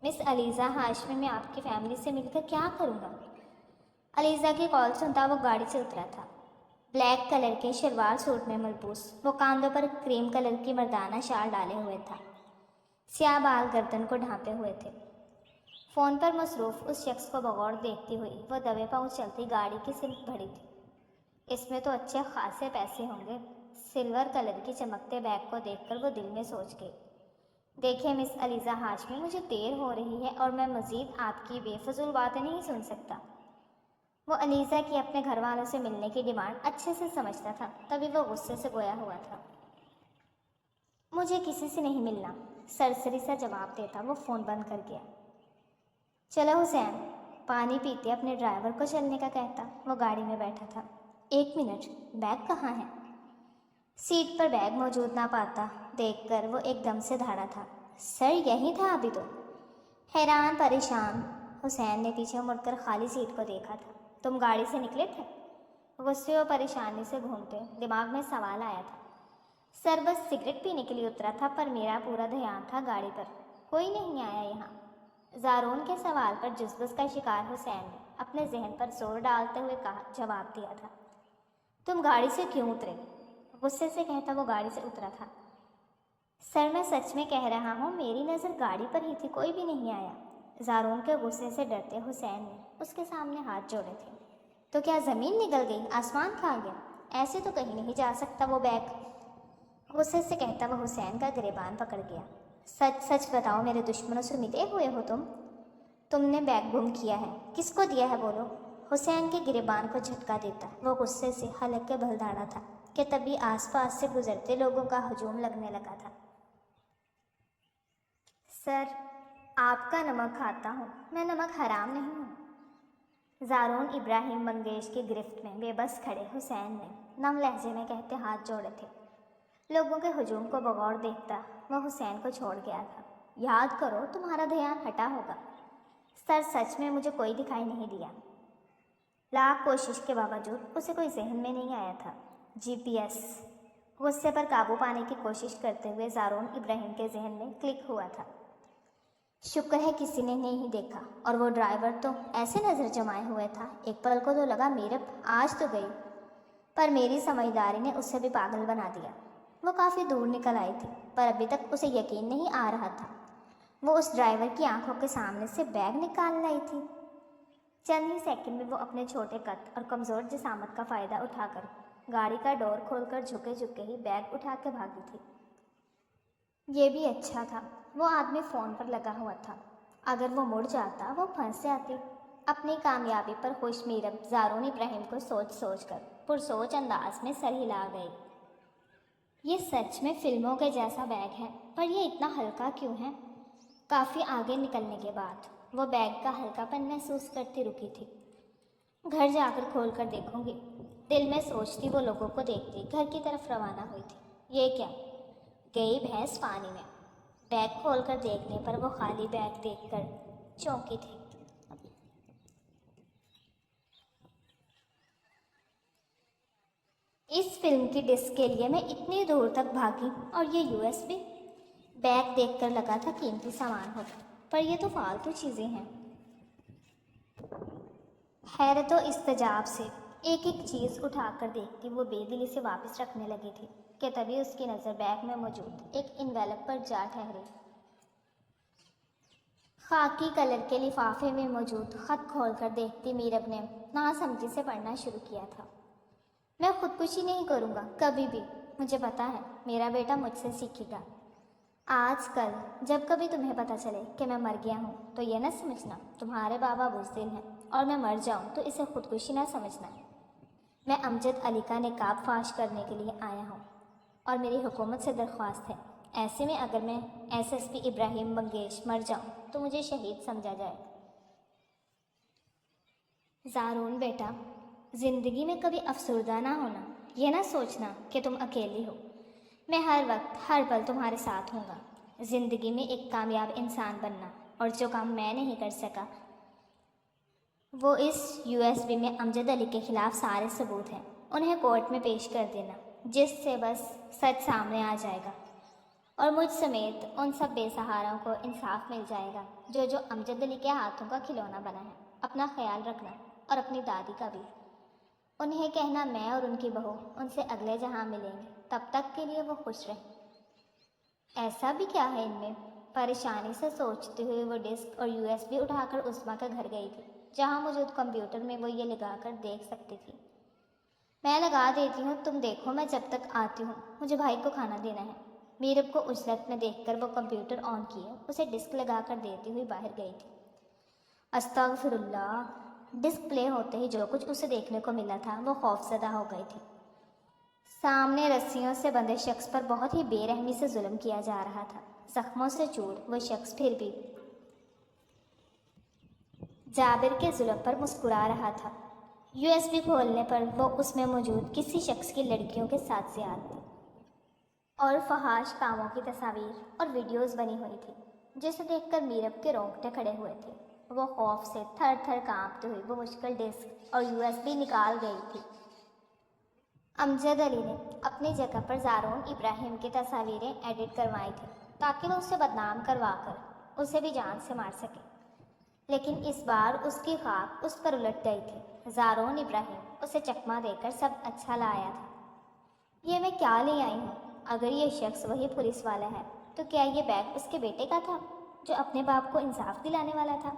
Speaker 1: مس علیزہ ہاشمی، میں آپ کی فیملی سے مل کر کیا کروں گا؟ علیزہ کی کال سنتا وہ گاڑی سے اترا تھا۔ بلیک کلر کے شلوار سوٹ میں ملبوس، وہ کاندھوں پر کریم کلر کی مردانہ شال ڈالے ہوئے تھا، سیاہ بال گردن کو ڈھانپے ہوئے تھے۔ فون پر مصروف اس شخص کو بغور دیکھتی ہوئی وہ دبے پاؤں چلتی گاڑی کی سمت بڑھی تھی۔ اس میں تو اچھے خاصے پیسے ہوں گے۔ سلور کلر کی چمکتے بیگ کو دیکھ کر وہ دل میں سوچ گئی، دیکھیں مس علیزہ ہاشمی، مجھے دیر ہو رہی ہے اور میں مزید آپ کی بے فضول باتیں نہیں سن سکتا۔ وہ علیزہ کی اپنے گھر والوں سے ملنے کی ڈیمانڈ اچھے سے سمجھتا تھا، تبھی وہ غصے سے گویا ہوا تھا۔ مجھے کسی سے نہیں ملنا، سرسری سا جواب دیتا وہ فون بند کر گیا۔ چلو حسین، پانی پیتے اپنے ڈرائیور کو چلنے کا کہتا۔ وہ گاڑی میں بیٹھا تھا۔ 1 منٹ، بیگ کہاں ہے؟ سیٹ پر بیگ موجود نہ پاتا دیکھ کر وہ ایک دم سے دھڑا تھا۔ سر یہی تھا ابھی تو۔ حیران پریشان حسین نے پیچھے مڑ کر خالی سیٹ کو دیکھا تھا۔ تم گاڑی سے نکلے تھے؟ غصے و پریشانی سے گھومتے دماغ میں سوال آیا تھا۔ سر بس سگریٹ پینے کے لیے اترا تھا، پر میرا پورا دھیان تھا گاڑی پر، کوئی نہیں آیا یہاں۔ زارون کے سوال پر جذبس کا شکار حسین نے اپنے ذہن پر زور ڈالتے ہوئے جواب دیا تھا۔ تم گاڑی سے کیوں اترے؟ غصے سے کہتا وہ گاڑی سے اترا تھا۔ سر میں سچ میں کہہ رہا ہوں، میری نظر گاڑی پر ہی تھی، کوئی بھی نہیں آیا۔ زارون کے غصے سے ڈرتے حسین نے اس کے سامنے ہاتھ جوڑے تھے۔ تو کیا زمین نگل گئی، آسمان کھا گیا؟ ایسے تو کہیں نہیں جا سکتا وہ بیگ، غصے سے کہتا وہ حسین کا گریبان پکڑ گیا۔ سچ سچ بتاؤ، میرے دشمنوں سے ملے ہوئے ہو تم نے بیگ گم کیا ہے، کس کو دیا ہے بولو؟ حسین کے گریبان کو جھٹکا دیتا وہ غصے سے حلق کے بل دھاڑا تھا کہ تبھی آس پاس سے گزرتے لوگوں کا ہجوم لگنے لگا تھا۔ سر، آپ کا نمک کھاتا ہوں، میں نمک حرام نہیں ہوں۔ زارون ابراہیم منگیش کی گرفت میں بے بس کھڑے حسین نے نم لہجے میں کہتے ہاتھ جوڑے تھے۔ لوگوں کے ہجوم کو بغور دیکھتا وہ حسین کو چھوڑ گیا تھا۔ یاد کرو، تمہارا دھیان ہٹا ہوگا۔ سر سچ میں مجھے کوئی دکھائی نہیں دیا۔ لاکھ کوشش کے باوجود اسے کوئی ذہن میں نہیں آیا تھا۔ جی پی ایس، غصے پر قابو پانے کی کوشش کرتے ہوئے زارون ابراہیم کے ذہن میں کلک ہوا تھا۔ شکر ہے کسی نے نہیں دیکھا، اور وہ ڈرائیور تو ایسے نظر جمائے ہوئے تھا، ایک پل کو تو لگا میرب آج تو گئی، پر میری سمجھداری نے اسے بھی پاگل بنا دیا۔ وہ کافی دور نکل آئی تھی، پر ابھی تک اسے یقین نہیں آ رہا تھا وہ اس ڈرائیور کی آنکھوں کے سامنے سے بیگ نکال لائی تھی۔ چند ہی سیکنڈ میں وہ اپنے چھوٹے قد اور کمزور جسامت کا فائدہ اٹھا کر گاڑی کا ڈور کھول کر جھکے ہی بیگ اٹھا کے بھاگی تھی۔ یہ بھی اچھا تھا وہ آدمی فون پر لگا ہوا تھا، اگر وہ مڑ جاتا وہ پھنس جاتی۔ اپنی کامیابی پر خوش میرب زارون ابراہیم کو سوچ کر پرسوچ انداز میں سر ہلا گئی۔ یہ سچ میں فلموں کے جیسا بیگ ہے، پر یہ اتنا ہلکا کیوں ہے؟ کافی آگے نکلنے کے بعد وہ بیگ کا ہلکا پن محسوس کرتی رکی تھی۔ گھر جا کر کھول کر دیکھوں گی، دل میں سوچتی وہ لوگوں کو دیکھتی گھر کی طرف روانہ ہوئی تھی۔ یہ کیا، گئی بھینس پانی میں۔ بیگ کھول کر دیکھنے پر وہ خالی بیگ دیکھ کر چونکی تھی۔ اس فلم کی ڈسک کے لیے میں اتنی دور تک بھاگی، اور یہ یو ایس بی بیگ دیکھ کر لگا تھا قیمتی سامان ہوگا، پر یہ تو فالتو چیزیں ہیں۔ حیرت و استعجاب سے ایک ایک چیز اٹھا کر دیکھتی وہ بے دلی سے واپس رکھنے لگی تھی کہ تبھی اس کی نظر بیگ میں موجود ایک انویلپ پر جا ٹھہری۔ خاکی کلر کے لفافے میں موجود خط کھول کر دیکھتی میرب نے ناسمجھی سے پڑھنا شروع کیا تھا۔ میں خودکشی نہیں کروں گا کبھی بھی، مجھے پتا ہے میرا بیٹا مجھ سے سیکھے گا۔ آج کل جب کبھی تمہیں پتہ چلے کہ میں مر گیا ہوں تو یہ نہ سمجھنا تمہارے بابا بزدل ہیں، اور میں مر جاؤں تو اسے خودکشی نہ سمجھنا۔ میں امجد علی کا نقاب فاش کرنے کے لیے آیا ہوں، اور میری حکومت سے درخواست ہے، ایسے میں اگر میں SSP ابراہیم منگیش مر جاؤں تو مجھے شہید سمجھا جائے۔ زارون بیٹا، زندگی میں کبھی افسردہ نہ ہونا، یہ نہ سوچنا کہ تم اکیلی ہو۔ میں ہر وقت ہر پل تمہارے ساتھ ہوں گا۔ زندگی میں ایک کامیاب انسان بننا، اور جو کام میں نہیں کر سکا وہ اس USB میں امجد علی کے خلاف سارے ثبوت ہیں، انہیں کورٹ میں پیش کر دینا، جس سے بس سچ سامنے آ جائے گا، اور مجھ سمیت ان سب بے سہاروں کو انصاف مل جائے گا جو امجد علی کے ہاتھوں کا کھلونا بنا ہے۔ اپنا خیال رکھنا، اور اپنی دادی کا بھی۔ انہیں کہنا میں اور ان کی بہو ان سے اگلے جہاں ملیں گے، تب تک کے لیے وہ خوش رہیں۔ ایسا بھی کیا ہے ان میں؟ پریشانی سے سوچتے ہوئے وہ ڈسک اور USB اٹھا کر عظمیٰ کے گھر گئی تھی، جہاں موجود کمپیوٹر میں وہ یہ لگا کر دیکھ سکتی تھی۔ میں لگا دیتی ہوں، تم دیکھو، میں جب تک آتی ہوں مجھے بھائی کو کھانا دینا ہے۔ میرب کو اجلت میں دیکھ کر وہ کمپیوٹر آن کیے اسے ڈسک لگا کر دیتی ہوئی باہر گئی تھی۔ استغفر اللہ! ڈسک پلے ہوتے ہی جو کچھ اسے دیکھنے کو ملا تھا وہ خوف زدہ ہو گئی تھی۔ سامنے رسیوں سے بندھے شخص پر بہت ہی بے رحمی سے ظلم کیا جا رہا تھا۔ زخموں سے چور وہ شخص پھر بھی جابر کے ظلم پر مسکرا رہا تھا۔ USB کھولنے پر وہ اس میں موجود کسی شخص کی لڑکیوں کے ساتھ زیادتی اور فحش کاموں کی تصاویر اور ویڈیوز بنی ہوئی تھی، جسے دیکھ کر میرب کے رونگٹے کھڑے ہوئے تھے۔ وہ خوف سے تھر تھر کانپتے ہوئے وہ مشکل ڈسک اور USB نکال گئی تھی۔ امجد علی نے اپنی جگہ پر زارون ابراہیم کی تصاویریں ایڈٹ کروائی تھیں تاکہ وہ اسے بدنام کروا کر اسے بھی جان سے مار سکے، لیکن اس بار اس کی خاک اس پر الٹ گئی تھی۔ زارون ابراہیم اسے چکمہ دے کر سب اچھا لایا تھا۔ یہ میں کیا لے آئی ہوں؟ اگر یہ شخص وہی پولیس والا ہے تو کیا یہ بیگ اس کے بیٹے کا تھا جو اپنے باپ کو انصاف دلانے والا تھا؟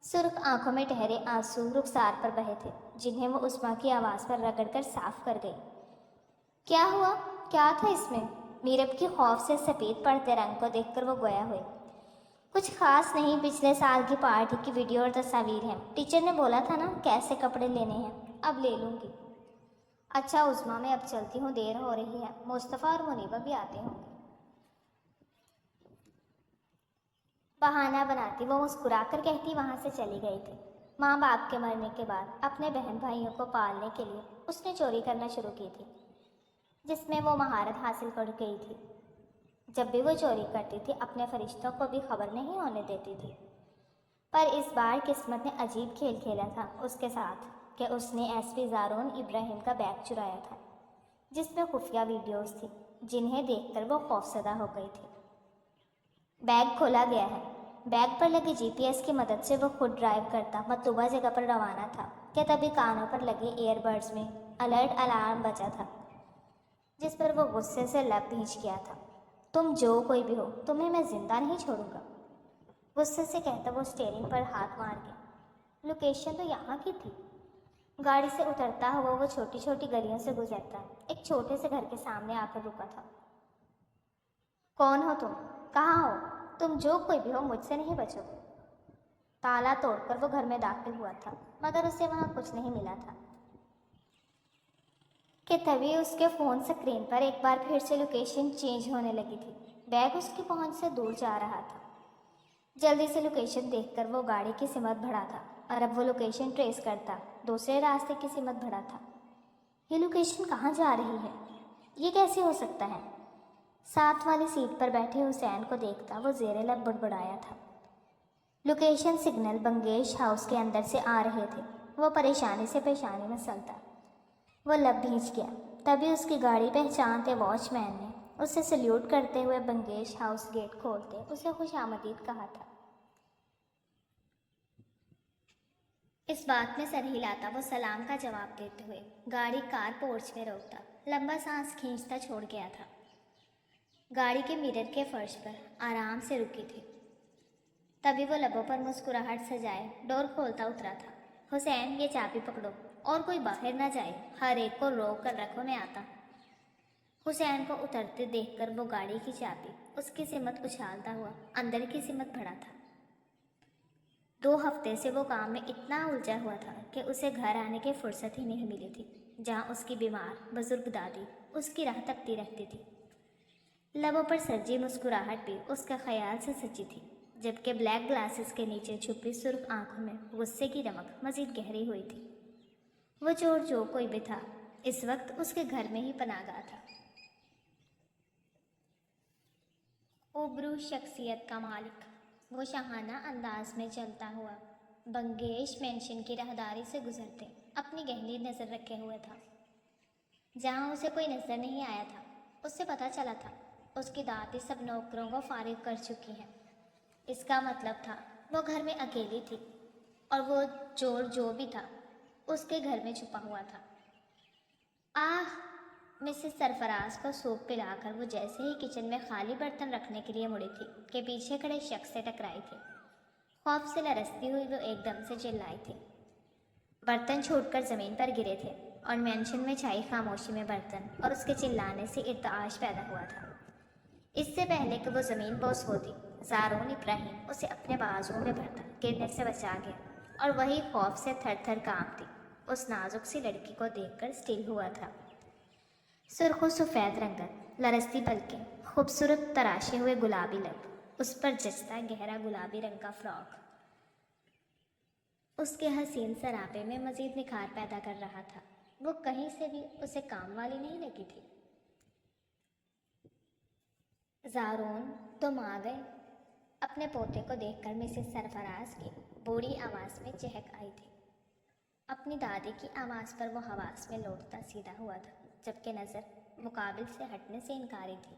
Speaker 1: سرخ آنکھوں میں ٹھہرے آنسو رخسار پر بہے تھے، جنہیں وہ عظمیٰ کی آواز پر رگڑ کر صاف کر گئی۔ کیا ہوا؟ کیا تھا اس میں؟ میرب کی خوف سے سفید پڑتے رنگ کو دیکھ کر وہ گویا ہوئی۔ کچھ خاص نہیں، پچھلے سال کی پارٹی کی ویڈیو اور تصاویر ہیں۔ ٹیچر نے بولا تھا نا کیسے کپڑے لینے ہیں، اب لے لوں گی۔ اچھا عظمیٰ، میں اب چلتی ہوں، دیر ہو رہی ہے، مصطفیٰ اور منیبہ بھی آتے ہوں گے۔ بہانہ بناتی وہ مسکرا کر کہتی وہاں سے چلی گئی تھی۔ ماں باپ کے مرنے کے بعد اپنے بہن بھائیوں کو پالنے کے لیے اس نے چوری کرنا شروع کی تھی، جس میں وہ مہارت حاصل کر گئی تھی۔ جب بھی وہ چوری کرتی تھی اپنے فرشتوں کو بھی خبر نہیں ہونے دیتی تھی، پر اس بار قسمت نے عجیب کھیل کھیلا تھا اس کے ساتھ کہ اس نے SP زارون ابراہیم کا بیگ چرایا تھا، جس میں خفیہ ویڈیوز تھی جنہیں دیکھ کر وہ خوفزدہ ہو گئی تھی۔ بیگ کھولا گیا ہے۔ بیگ پر لگے GPS کی مدد سے وہ خود ڈرائیو کرتا مطلوبہ جگہ پر روانہ تھا کہ تبھی کانوں پر لگے ایئر بڈز میں الرٹ الارم بجا تھا، جس پر وہ غصے سے لب بھیج گیا تھا۔ تم جو کوئی بھی ہو، تمہیں میں زندہ نہیں چھوڑوں گا، غصے سے کہتا وہ اسٹیئرنگ پر ہاتھ مار گیا۔ لوکیشن تو یہاں کی تھی۔ گاڑی سے اترتا ہوا وہ چھوٹی چھوٹی گلیوں سے گزرتا ایک چھوٹے سے گھر کے سامنے آ کر رکا تھا۔ کون ہو تم؟ کہاں ہو؟ تم جو کوئی بھی ہو مجھ سے نہیں بچو گے۔ تالا توڑ کر وہ گھر میں داخل ہوا تھا، مگر اسے وہاں کچھ نہیں ملا تھا کہ تبھی اس کے فون اسکرین پر ایک بار پھر سے لوکیشن چینج ہونے لگی تھی۔ بیگ اس کی پہنچ سے دور جا رہا تھا۔ جلدی سے لوکیشن دیکھ کر وہ گاڑی کی سمت بڑھا تھا، اور اب وہ لوکیشن ٹریس کرتا دوسرے راستے کی سمت بڑھا تھا۔ یہ لوکیشن کہاں جا رہی ہے؟ یہ کیسے ہو سکتا ہے؟ ساتھ والی سیٹ پر بیٹھے حسین کو دیکھتا وہ زیر لب بڑبڑایا تھا۔ لوکیشن سگنل بنگیش ہاؤس کے اندر سے آ رہے تھے۔ وہ پریشانی سے پیشانی میں سلتا، وہ لب بھیج گیا۔ تبھی اس کی گاڑی پہچانتے واچ مین نے اسے سلیوٹ کرتے ہوئے بنگیش ہاؤس گیٹ کھولتے اسے خوش آمدید کہا تھا۔ اس بات میں سر ہلاتا وہ سلام کا جواب دیتے ہوئے گاڑی کار پورچ میں روکتا لمبا سانس کھینچتا چھوڑ گیا تھا۔ گاڑی کے میرر کے فرش پر آرام سے رکی تھی۔ تبھی وہ لبوں پر مسکراہٹ سجائے ڈور کھولتا اترا تھا۔ حسین، یہ چابی پکڑو اور کوئی باہر نہ جائے، ہر ایک کو روک کر رکھو، میں آتا۔ حسین کو اترتے دیکھ کر وہ گاڑی کی چابی اس کی سمت اچھالتا ہوا اندر کی سمت بڑھا تھا۔ 2 ہفتے سے وہ کام میں اتنا الجھا ہوا تھا کہ اسے گھر آنے کی فرصت ہی نہیں ملی تھی، جہاں اس کی بیمار بزرگ دادی اس کی راہ تکتی رہتی تھی۔ لبوں پر سجی مسکراہٹ بھی اس کے خیال سے سچی تھی، جبکہ بلیک گلاسز کے نیچے چھپی سرخ آنکھوں میں غصے کی رمق مزید گہری ہوئی تھی۔ وہ چور جو کوئی بھی تھا اس وقت اس کے گھر میں ہی پناہ گاہ تھا۔ اوبرو شخصیت کا مالک، وہ شاہانہ انداز میں چلتا ہوا بنگیش مینشن کی راہداری سے گزرتے اپنی گہری نظر رکھے ہوئے تھا۔ جہاں اسے کوئی نظر نہیں آیا تھا، اس سے پتہ چلا تھا اس کی دادی سب نوکروں کو فارغ کر چکی ہیں۔ اس کا مطلب تھا وہ گھر میں اکیلی تھی، اور وہ چور جو بھی تھا اس کے گھر میں چھپا ہوا تھا۔ مسز سرفراز کو سوپ پلا کر وہ جیسے ہی کچن میں خالی برتن رکھنے کے لیے مڑی تھی کہ پیچھے کھڑے شخص سے ٹکرائی تھی۔ خوف سے لرزتی ہوئی وہ ایک دم سے چلائی تھی۔ برتن چھوٹ کر زمین پر گرے تھے اور مینشن میں چھائی خاموشی میں برتن اور اس کے چلانے سے ارتعاش پیدا ہوا تھا۔ اس سے پہلے کہ وہ زمین بوس ہوتی، زارون ابراہیم اسے اپنے بازوؤں میں بھرتا گرنے سے بچا گیا، اور وہی خوف سے تھر تھر کانپتی اس نازک سی لڑکی کو دیکھ کر اسٹل ہوا تھا۔ سرخ و سفید رنگت، لرزتی پلکیں، خوبصورت تراشے ہوئے گلابی لب، اس پر جچتا گہرا گلابی رنگ کا فراک اس کے حسین سراپے میں مزید نکھار پیدا کر رہا تھا۔ وہ کہیں سے بھی اسے کام والی نہیں لگی تھی۔ زارون، تم آ گئے؟ اپنے پوتے کو دیکھ کر مسز سرفراز کی بوڑھی آواز میں چہک آئی تھی۔ اپنی دادی کی آواز پر وہ حواس میں لوٹتا سیدھا ہوا تھا، جبکہ نظر مقابل سے ہٹنے سے انکاری تھی۔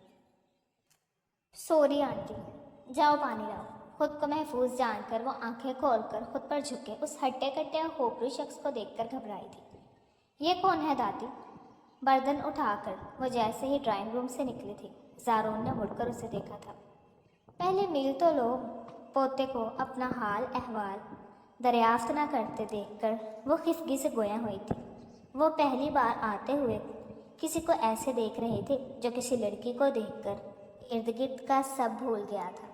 Speaker 1: سوری آنٹی، جاؤ پانی لاؤ۔ خود کو محفوظ جان کر وہ آنکھیں کھول کر خود پر جھکے اس ہٹے کٹے اور خوبرو شخص کو دیکھ کر گھبرائی تھی۔ یہ کون ہے دادی؟ برتن اٹھا کر وہ جیسے ہی ڈرائنگ روم سے نکلی تھی، زارون نے مڑ کر اسے دیکھا تھا۔ پہلے مل تو لو۔ پوتے کو اپنا حال احوال دریافت نہ کرتے دیکھ کر وہ خفگی سے گویا ہوئی تھی۔ وہ پہلی بار آتے ہوئے کسی کو ایسے دیکھ رہی تھی جو کسی لڑکی کو دیکھ کر ارد گرد کا سب بھول گیا تھا۔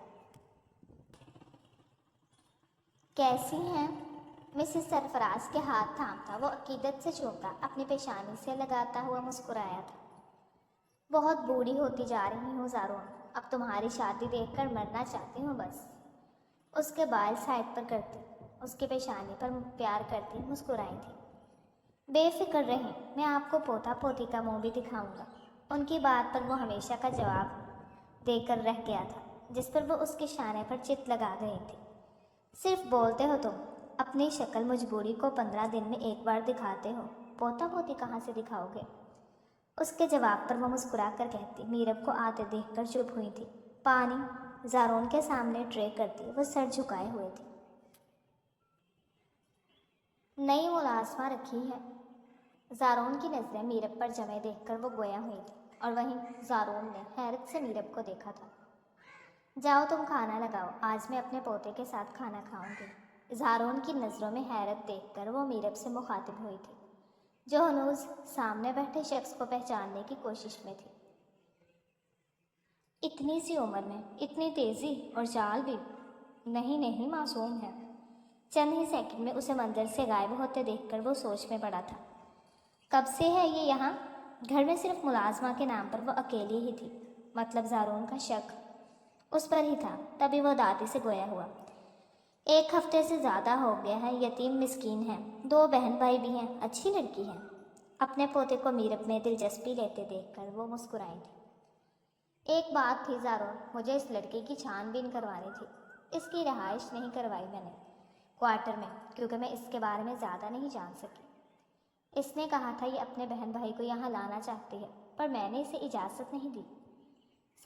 Speaker 1: کیسی ہیں؟ مسز سرفراز کے ہاتھ تھامتا وہ عقیدت سے چونکا اپنی پیشانی سے لگاتا ہوا مسکرایا تھا۔ بہت بوڑھی ہوتی جا رہی ہوں زارون، اب تمہاری شادی دیکھ کر مرنا چاہتی ہوں بس۔ اس کے بال سائڈ پر کرتی، اس کی پیشانی پر پیار کرتی مسکرائی تھی۔ بے فکر رہیں، میں آپ کو پوتا پوتی کا منہ بھی دکھاؤں گا۔ ان کی بات پر وہ ہمیشہ کا جواب دے کر رہ گیا تھا، جس پر وہ اس کے شانے پر چت لگا گئی تھی۔ صرف بولتے ہو تم، اپنی شکل مجبوری کو 15 دن میں ایک بار دکھاتے ہو، پوتا پوتی کہاں سے دکھاؤ گے؟ اس کے جواب پر وہ مسکرا کر کہتی، میرب کو آتے دیکھ کر چپ ہوئی تھی۔ پانی؟ زارون کے سامنے ٹرے کرتی وہ سر جھکائے ہوئے تھی۔ نئی ملازمہ رکھی ہے؟ زارون کی نظریں میرب پر جمے دیکھ کر وہ گویا ہوئی تھی، اور وہیں زارون نے حیرت سے میرب کو دیکھا تھا۔ جاؤ تم کھانا لگاؤ، آج میں اپنے پوتے کے ساتھ کھانا کھاؤں گی۔ زارون کی نظروں میں حیرت دیکھ کر وہ میرب سے مخاطب ہوئی تھی، جو ہنوز سامنے بیٹھے شخص کو پہچاننے کی کوشش میں تھی۔ اتنی سی عمر میں اتنی تیزی اور چال بھی؟ نہیں نہیں، معصوم ہے۔ چند ہی سیکنڈ میں اسے منظر سے غائب ہوتے دیکھ کر وہ سوچ میں پڑا تھا۔ کب سے ہے یہ یہاں؟ گھر میں صرف ملازمہ کے نام پر وہ اکیلی ہی تھی، مطلب زارون کا شک اس پر ہی تھا۔ تبھی وہ دادی سے گویا ہوا، 1 ہفتے سے زیادہ ہو گیا ہے، یتیم مسکین ہے، 2 بہن بھائی بھی ہیں، اچھی لڑکی ہے۔ اپنے پوتے کو میرب میں دلچسپی لیتے دیکھ کر وہ مسکرائی تھی۔ ایک بات تھی زارون، مجھے اس لڑکی کی چھان بین کروانی تھی۔ اس کی رہائش نہیں کروائی میں نے کوارٹر میں، کیونکہ میں اس کے بارے میں زیادہ نہیں جان سکی۔ اس نے کہا تھا یہ اپنے بہن بھائی کو یہاں لانا چاہتی ہے، پر میں نے اسے اجازت نہیں دی۔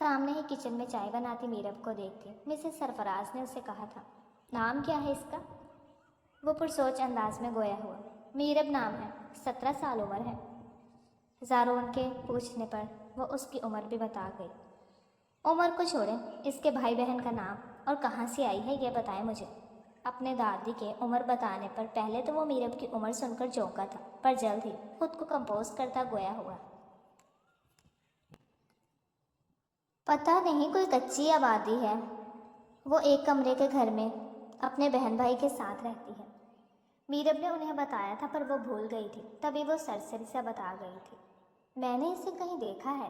Speaker 1: سامنے ہی کچن میں چائے بناتی میرب کو دیکھتی مسز سرفراز نے اسے کہا تھا، نام کیا ہے اس کا؟ وہ پرسوچ انداز میں گویا ہوا، میرب نام ہے، 17 سال عمر ہے۔ زارون کے پوچھنے پر وہ اس کی عمر بھی بتا گئی۔ عمر کو چھوڑیں، اس کے بھائی بہن کا نام اور کہاں سے آئی ہے یہ بتائیں مجھے۔ اپنے دادی کے عمر بتانے پر پہلے تو وہ میرب کی عمر سن کر چونکا تھا، پر جلد ہی خود کو کمپوز کرتا گویا ہوا، پتہ نہیں کوئی کچی آبادی ہے. وہ ایک کمرے کے گھر میں اپنے بہن بھائی کے ساتھ رہتی ہے. میرب نے انہیں بتایا تھا پر وہ بھول گئی تھی. تبھی وہ سرسری سے بتا گئی تھی. میں نے اسے کہیں دیکھا ہے.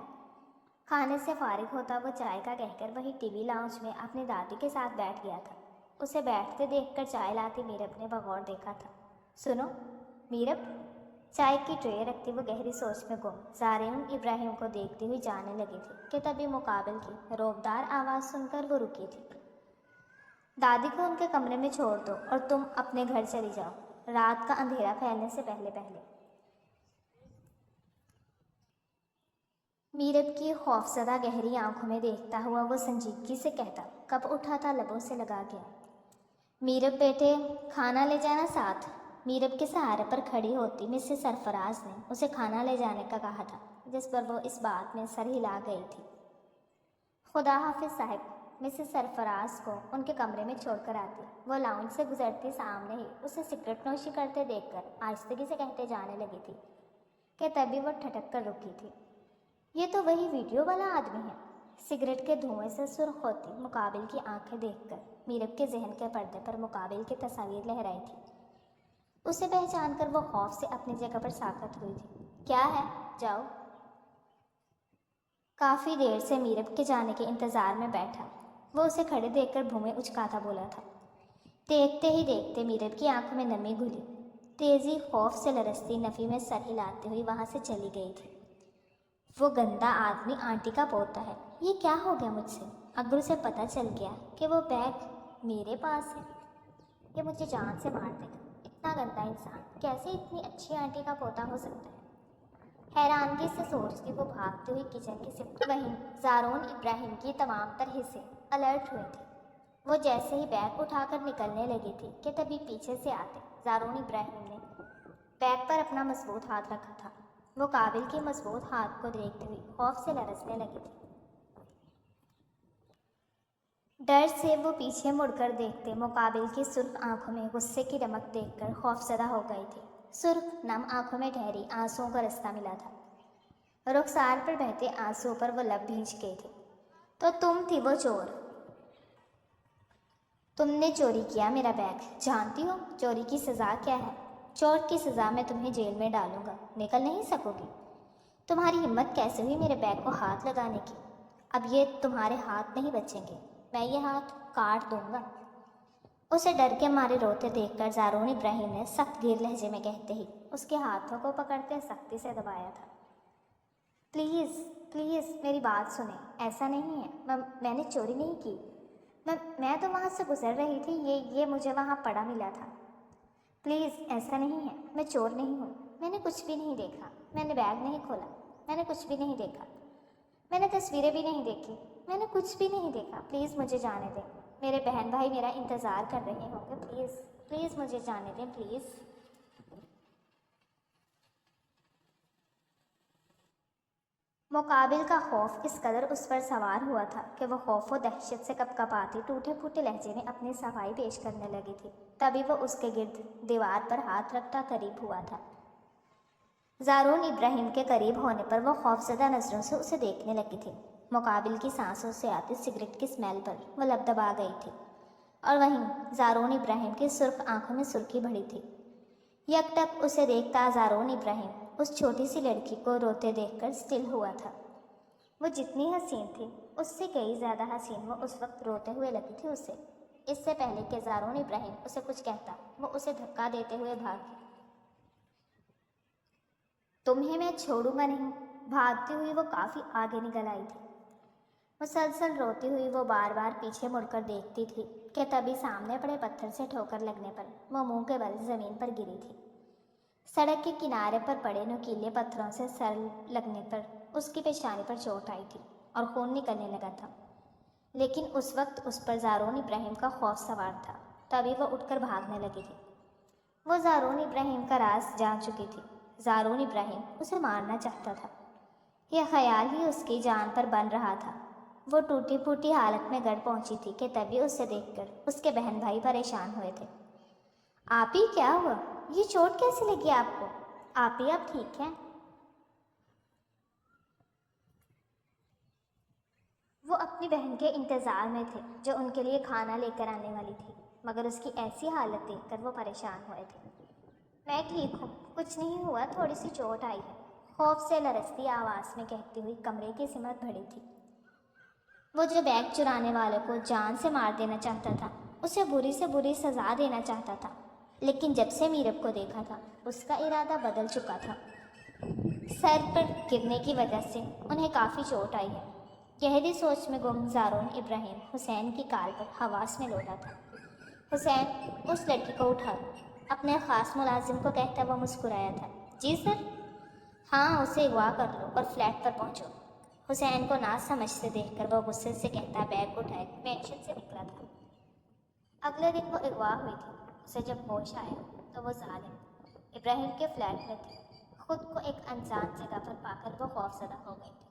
Speaker 1: کھانے سے فارغ ہوتا وہ چائے کا کہہ کر وہی ٹی وی لاؤنج میں اپنی دادی کے ساتھ بیٹھ گیا تھا. اسے بیٹھتے دیکھ کر چائے لاتی میرب نے بغور دیکھا تھا. سنو میرب. چائے کی ٹرے رکھتی وہ گہری سوچ میں گم زارعین ابراہیم کو دیکھتی ہوئی جانے لگی تھی کہ تبھی مقابل کی روبدار آواز سن کر وہ رکی تھی. دادی کو ان کے کمرے میں چھوڑ دو اور تم اپنے گھر چلی جاؤ رات کا اندھیرا پھیلنے سے پہلے پہلے. میرب کی خوفزدہ گہری آنکھوں میں دیکھتا ہوا وہ سنجیدگی سے کہتا. کب اٹھا تھا لبوں سے لگا گیا. میرب بیٹے کھانا لے جانا ساتھ. میرب کے سہارے پر کھڑی ہوتی مسز سرفراز نے اسے کھانا لے جانے کا کہا تھا جس پر وہ اس بات میں سر ہلا گئی تھی. خدا حافظ صاحب. مسز سرفراز کو ان کے کمرے میں چھوڑ کر آتی. وہ لاؤنج سے گزرتی سامنے ہی اسے سگریٹ نوشی کرتے دیکھ کر آہستگی سے کہتے جانے لگی تھی کہ تبھی وہ ٹھٹک کر رکی تھی. یہ تو وہی ویڈیو والا آدمی ہے. سگریٹ کے دھوئیں سے سرخ ہوتی مقابل کی آنکھیں دیکھ کر میرب کے ذہن کے پردے پر مقابل کی تصاویر لہرائی تھی. اسے پہچان کر وہ خوف سے اپنی جگہ پر ساکت ہوئی تھی. کیا ہے جاؤ. کافی دیر سے میرب کے جانے کے انتظار میں بیٹھا. وہ اسے کھڑے دیکھ کر بھویں اچکاتا بولا تھا. دیکھتے ہی دیکھتے میرب کی آنکھوں میں نمی گھلی. تیزی خوف سے لرزتی نفی میں سر ہلاتے ہوئی وہاں سے چلی گئی تھی. وہ گندا آدمی آنٹی کا پوتا ہے. یہ کیا ہو گیا مجھ سے. اگر اسے پتہ چل گیا کہ وہ بیگ میرے پاس ہے یہ مجھے جان سے مار دے گا. اتنا گندا انسان کیسے اتنی اچھی آنٹی کا پوتا ہو سکتا ہے. حیرانگی سے سوچتی وہ بھاگتی ہوئی کچن کی سمت. وہیں زارعین ابراہیم کی تمام تر حصے الرٹ ہوئے تھے. وہ جیسے ہی بیگ اٹھا کر نکلنے لگی تھی کہ تبھی پیچھے سے آتے زارعین ابراہیم نے بیگ پر اپنا مضبوط ہاتھ رکھا تھا. وہ قابل کے مضبوط ہاتھ کو دیکھتے ہوئے خوف سے لرزنے لگی تھی. ڈر سے وہ پیچھے مڑ کر دیکھتے مقابل کی سرخ آنکھوں میں غصے کی رمق دیکھ کر خوفزدہ ہو گئی تھی. سرخ نم آنکھوں میں ٹھہری آنسوؤں کا رستہ ملا تھا. رخسار پر بہتے آنسوؤں پر وہ لب بھیج گئی تھی. تو تم تھی وہ چور. تم نے چوری کیا میرا بیگ. جانتی ہو چوری کی سزا کیا ہے. چور کی سزا میں تمہیں جیل میں ڈالوں گا. نکل نہیں سکو گی. تمہاری ہمت کیسے ہوئی میرے بیگ کو ہاتھ لگانے کی. اب یہ تمہارے ہاتھ نہیں بچیں گے. میں یہ ہاتھ کاٹ دوں گا. اسے ڈر کے مارے روتے دیکھ کر زارعین ابراہیم نے سخت گیر لہجے میں کہتے ہی اس کے ہاتھوں کو پکڑتے سختی سے دبایا تھا. پلیز پلیز میری بات سنیں. ایسا نہیں ہے. میں نے چوری نہیں کی. میں تو وہاں سے گزر رہی تھی. یہ مجھے وہاں پڑا ملا تھا. پلیز ایسا نہیں ہے. میں چور نہیں ہوں. میں نے کچھ بھی نہیں دیکھا. میں نے بیگ نہیں کھولا. میں نے کچھ بھی نہیں دیکھا. میں نے تصویریں بھی نہیں دیکھی. میں نے کچھ بھی نہیں دیکھا. پلیز مجھے جانے دیں. میرے بہن بھائی میرا انتظار کر رہے ہوں گے. پلیز پلیز مجھے جانے دیں پلیز. مقابل کا خوف اس قدر اس پر سوار ہوا تھا کہ وہ خوف و دہشت سے کپ کپاتی ٹوٹے پھوٹے لہجے میں اپنی صفائی پیش کرنے لگی تھی. تبھی وہ اس کے گرد دیوار پر ہاتھ رکھتا قریب ہوا تھا. زارعین ابراہیم کے قریب ہونے پر وہ خوفزدہ نظروں سے اسے دیکھنے لگی تھی. مقابل کی سانسوں سے آتی سگریٹ کی اسمیل پر وہ لب دبا گئی تھی. اور وہیں زارعین ابراہیم کی سرخ آنکھوں میں سرخی بڑھی تھی. یک ٹک اسے دیکھتا زارعین ابراہیم اس چھوٹی سی لڑکی کو روتے دیکھ کر سٹل ہوا تھا. وہ جتنی حسین تھی اس سے کئی زیادہ حسین وہ اس وقت روتے ہوئے لگی تھی اسے. اس سے پہلے کہ زارعین ابراہیم اسے کچھ کہتا وہ اسے دھکا دیتے ہوئے بھاگی. تمہیں میں چھوڑوں گا نہیں. بھاگتی ہوئی وہ کافی آگے نکل آئی تھی. مسلسل روتی ہوئی وہ بار بار پیچھے مڑ کر دیکھتی تھی کہ تبھی سامنے پڑے پتھر سے ٹھوکر لگنے پر وہ منہ کے بل زمین پر گری تھی. سڑک کے کنارے پر پڑے نوکیلے پتھروں سے سر لگنے پر اس کی پیشانی پر چوٹ آئی تھی اور خون نکلنے لگا تھا. لیکن اس وقت اس پر زارعین ابراہیم کا خوف سوار تھا. تبھی وہ اٹھ کر بھاگنے لگی تھی. وہ زارعین ابراہیم کا راز جان چکی تھی. زارعین ابراہیم اسے مارنا چاہتا تھا. یہ خیال ہی اس کی جان پر بن رہا تھا. وہ ٹوٹی پھوٹی حالت میں گھر پہنچی تھی کہ تبھی اسے دیکھ کر اس کے بہن بھائی پریشان ہوئے تھے. آپ ہی کیا ہوا. یہ چوٹ کیسے لگی آپ کو. آپ ہی اب ٹھیک ہیں. وہ اپنی بہن کے انتظار میں تھے جو ان کے لیے کھانا لے کر آنے والی تھی، مگر اس کی ایسی حالت دیکھ کر وہ پریشان ہوئے تھے۔ میں ٹھیک ہوں، کچھ نہیں ہوا، تھوڑی سی چوٹ آئی ہے، خوف سے لرزتی آواز میں کہتی ہوئی کمرے کی سمت بڑھی تھی۔ وہ جو بیگ چرانے والے کو جان سے مار دینا چاہتا تھا، اسے بری سے بری سزا دینا چاہتا تھا، لیکن جب سے میرب کو دیکھا تھا اس کا ارادہ بدل چکا تھا۔ سر پر گرنے کی وجہ سے انہیں کافی چوٹ آئی ہے۔ گہری سوچ میں گم زارون ابراہیم حسین کی کال پر حواس میں لوٹا تھا۔ حسین، اس لڑکی کو اٹھا دو، اپنے خاص ملازم کو کہتا وہ مسکرایا تھا۔ جی سر؟ ہاں، اسے اغوا کر لو اور فلیٹ پر پہنچو۔ حسین کو نہ سمجھ سے دیکھ کر وہ غصے سے کہتا بیگ اٹھائے مینشن سے نکلا تھا۔ اگلے دن وہ اغوا ہوئی تھی۔ اسے جب ہوش آیا تو وہ ظالم ابراہیم کے فلیٹ میں تھی۔ خود کو ایک انجان جگہ پر پا کر وہ خوف زدہ ہو گئی تھی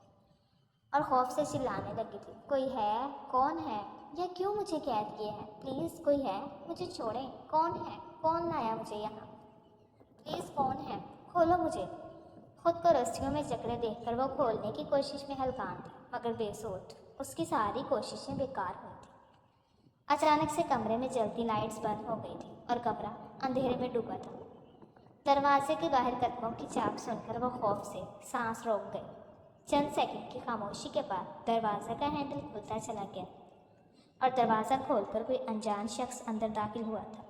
Speaker 1: اور خوف سے چلانے لگی تھی، کوئی ہے؟ کون ہے؟ یا کیوں مجھے قید کیا ہے؟ پلیز کوئی ہے؟ مجھے چھوڑیں، کون ہے؟ کون لایا مجھے یہاں؟ پلیز کون ہے؟ کھولو مجھے۔ خود کو رسیوں میں جکڑے دیکھ کر وہ کھولنے کی کوشش میں ہلکان تھی، مگر بے سوچ اس کی ساری کوششیں بیکار ہوئی تھی۔ اچانک سے کمرے میں جلتی لائٹس بند ہو گئی تھی اور کمرہ اندھیرے میں ڈوبا تھا۔ دروازے کے باہر قدموں کی چاپ سن کر وہ خوف سے سانس روک گئی۔ چند سیکنڈ کی خاموشی کے بعد دروازے کا ہینڈل کھلتا چلا گیا اور دروازہ کھول کر کوئی انجان شخص اندر داخل ہوا تھا۔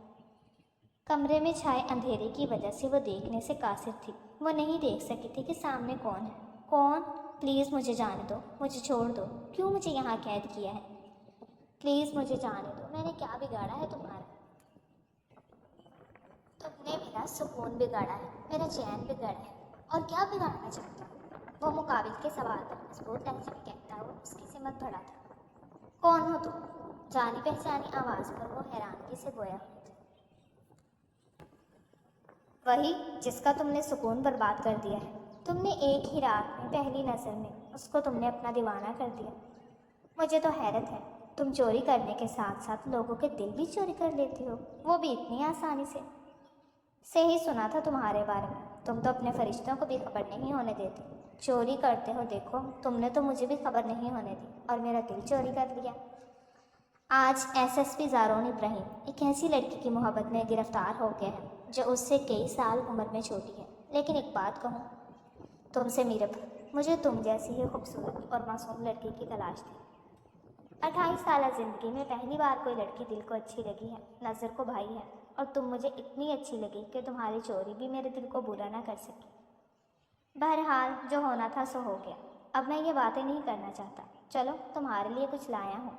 Speaker 1: کمرے میں چھائے اندھیرے کی وجہ سے وہ دیکھنے سے قاصر تھی، وہ نہیں دیکھ سکی تھی کہ سامنے کون ہے۔ کون؟ پلیز مجھے جانے دو، مجھے چھوڑ دو، کیوں مجھے یہاں قید کیا ہے؟ پلیز مجھے جانے دو، میں نے کیا بگاڑا ہے تمہارا؟ تم نے میرا سکون بگاڑا ہے، میرا چین بگاڑا ہے، اور کیا بگاڑنا چاہتا ہوں؟ وہ مقابل کے سوال پر مضبوط لہجے میں کہتا ہوا اس کی سمت بڑھا تھا۔ کون ہو تم؟ جانی پہچانی آواز پر وہ حیرانگی سے گویا ہوئی تھی۔ وہی جس کا تم نے سکون برباد کر دیا ہے۔ تم نے ایک ہی رات میں، پہلی نظر میں اس کو تم نے اپنا دیوانہ کر دیا۔ مجھے تو حیرت ہے، تم چوری کرنے کے ساتھ ساتھ لوگوں کے دل بھی چوری کر لیتی ہو، وہ بھی اتنی آسانی سے۔ صحیح سنا تھا تمہارے بارے میں، تم تو اپنے فرشتوں کو بھی خبر نہیں ہونے دیتے۔ چوری کرتے ہو، دیکھو تم نے تو مجھے بھی خبر نہیں ہونے دی اور میرا دل چوری کر لیا۔ آج ایس ایس پی زارون ابراہیم ایک ایسی لڑکی کی محبت میں گرفتار ہو گیا ہے جو اس سے کئی سال عمر میں چھوٹی ہے، لیکن ایک بات کہوں تم سے میرب، مجھے تم جیسی ہی خوبصورت اور معصوم لڑکی کی تلاش تھی۔ 28 سالہ زندگی میں پہلی بار کوئی لڑکی دل کو اچھی لگی ہے، نظر کو بھائی ہے، اور تم مجھے اتنی اچھی لگی کہ تمہاری چوری بھی میرے دل کو برا نہ کر سکی۔ بہرحال جو ہونا تھا سو ہو گیا، اب میں یہ باتیں نہیں کرنا چاہتا، چلو تمہارے لیے کچھ لایا ہوں۔